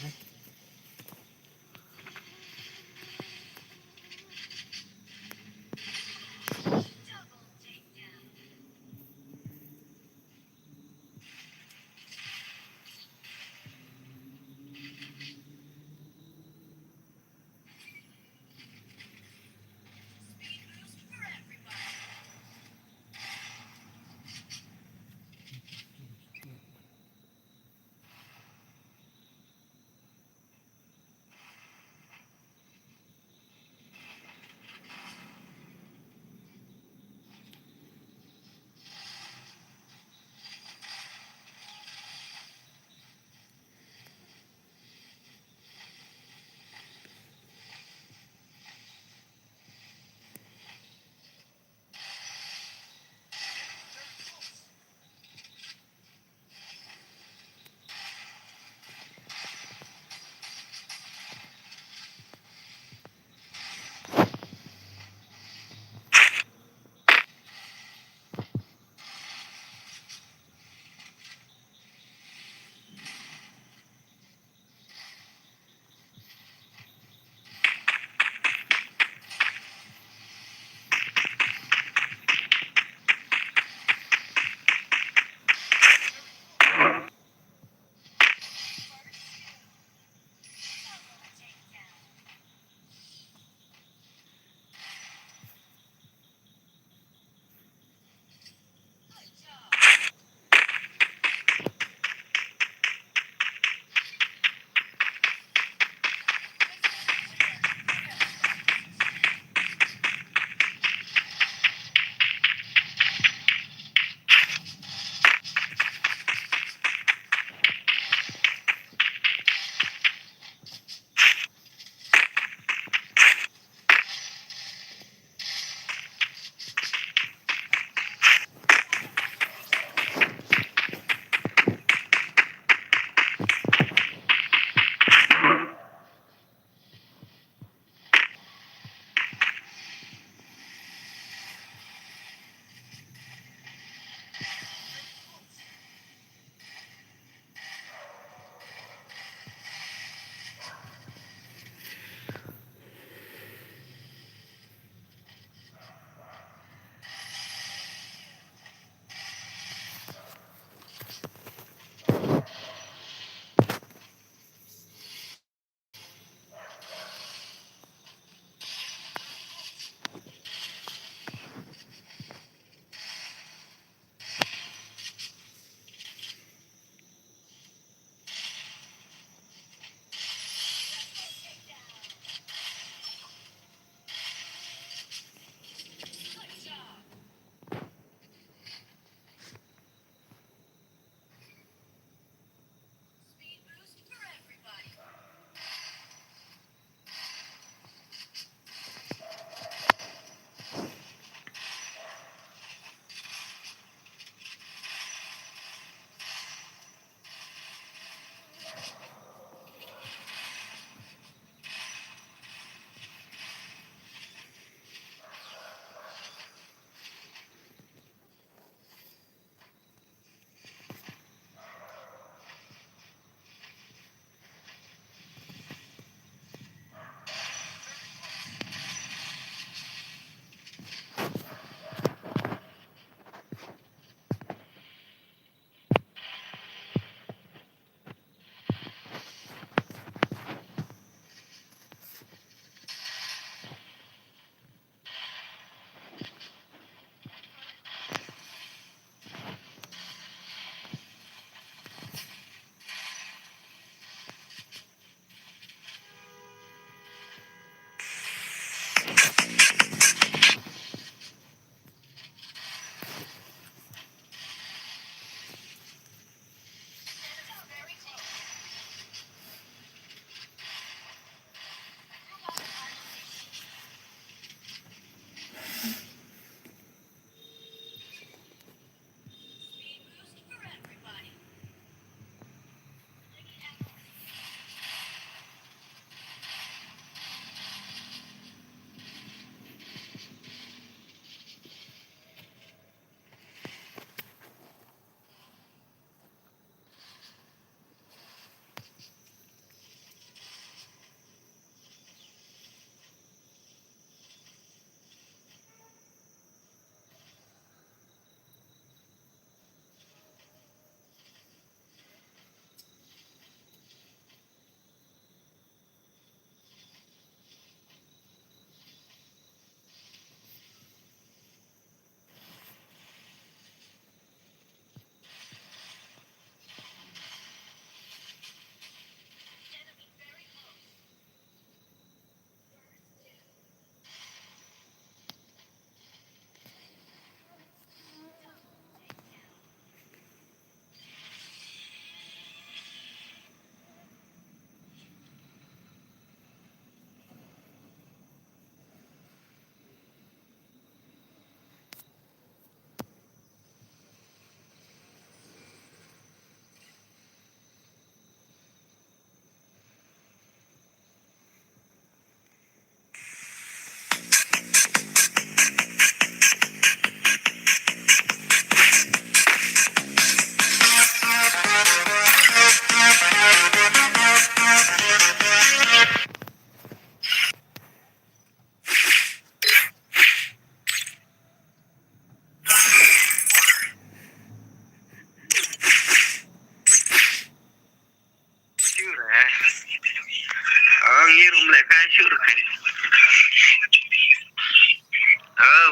chưa được hay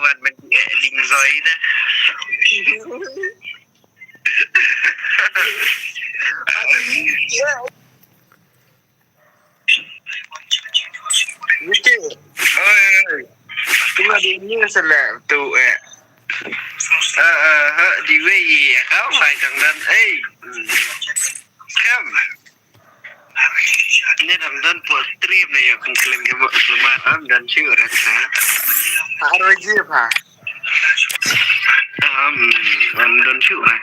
bạn mình định rồi đó Gitu. Ơi, chúng ta đi như sao là tụ đi về gì không phải thằng đơn ấy không ini thằng đơn buat trip này aku klaim dia buat kelemahan dan sure hả harus gì hả đơn sure này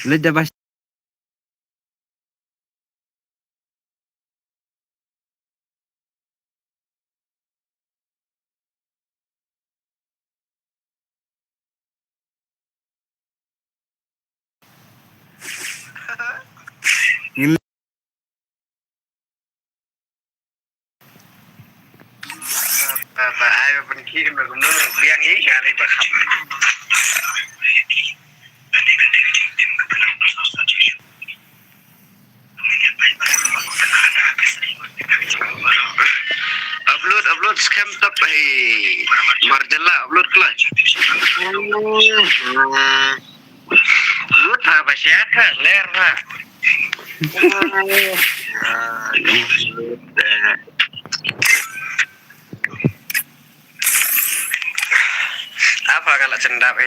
Lihat bas. và ai mà bên kia mà cũng nói biang ý ra đây và khẩm upload scam tap hay marjala upload kelas upload ha basyat ha ler ha apa kalau cendap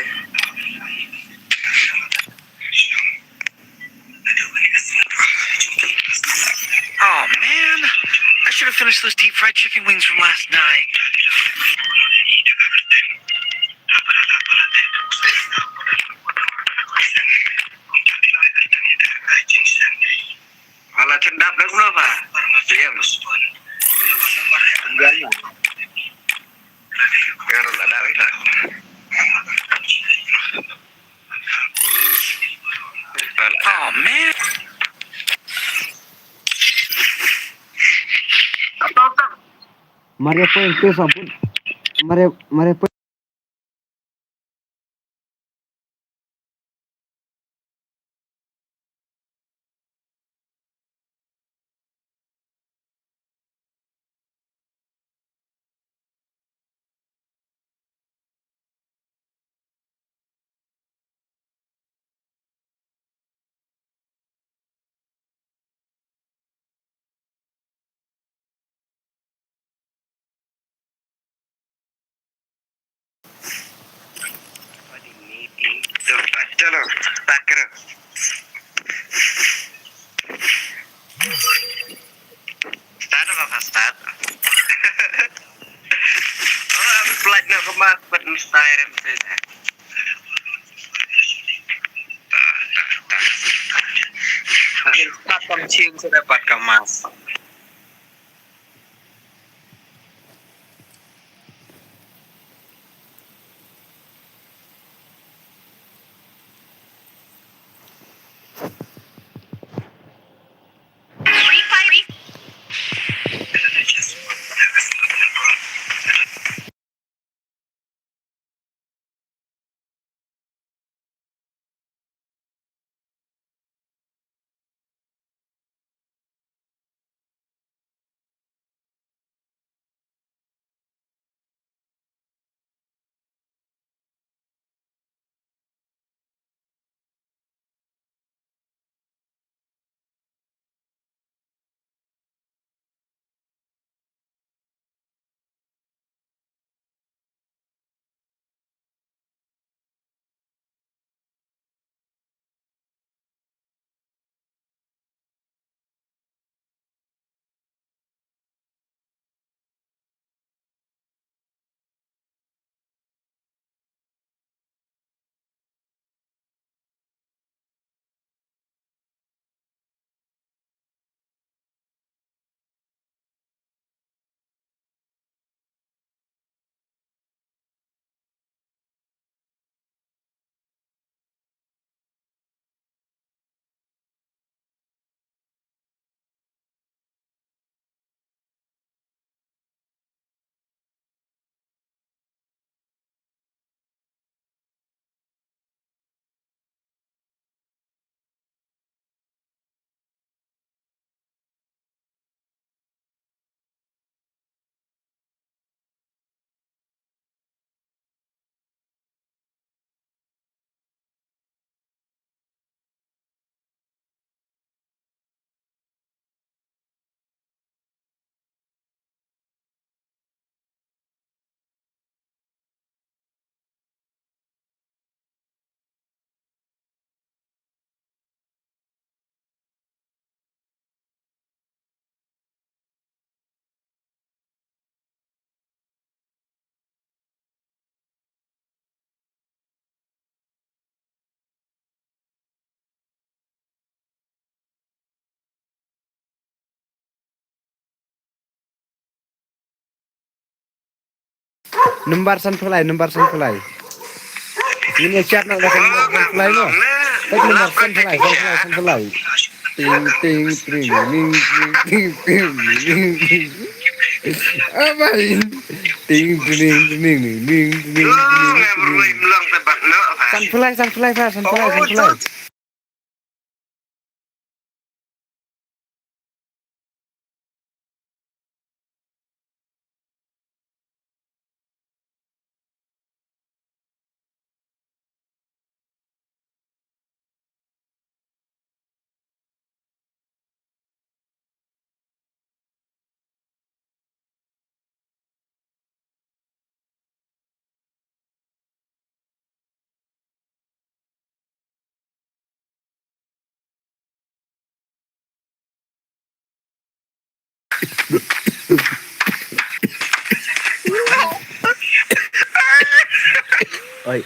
Oh man, I should have finished those deep fried chicken wings from last night. Kalau cendap dah belum apa? Diam. Diam lah. Biar ada lah. Oh man. Mari apa yang tu sabun? Mari apa? चलो pack करो start apa start oh flight nak kemas pen style mesti ada start chiang sudah dapat kemas Number sunfly. Ini chat nak dah sunfly tu. Tak number sunfly. Ting ting ting ting ting ting ting. Apa ini? Ting ting ting ting ting ting. Rồi lòng tại bạc nợ phải. Sunfly. Oi.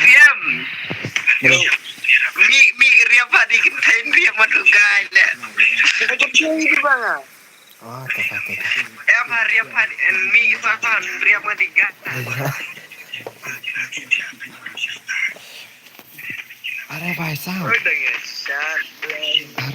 Riam. Mi riam padi contain riam madu gai le. Macam ni di bang ah. Oh, tak. Apa riam padi mi fan riam madu gai. Are भाई साहब. Oi dengan sat. Are.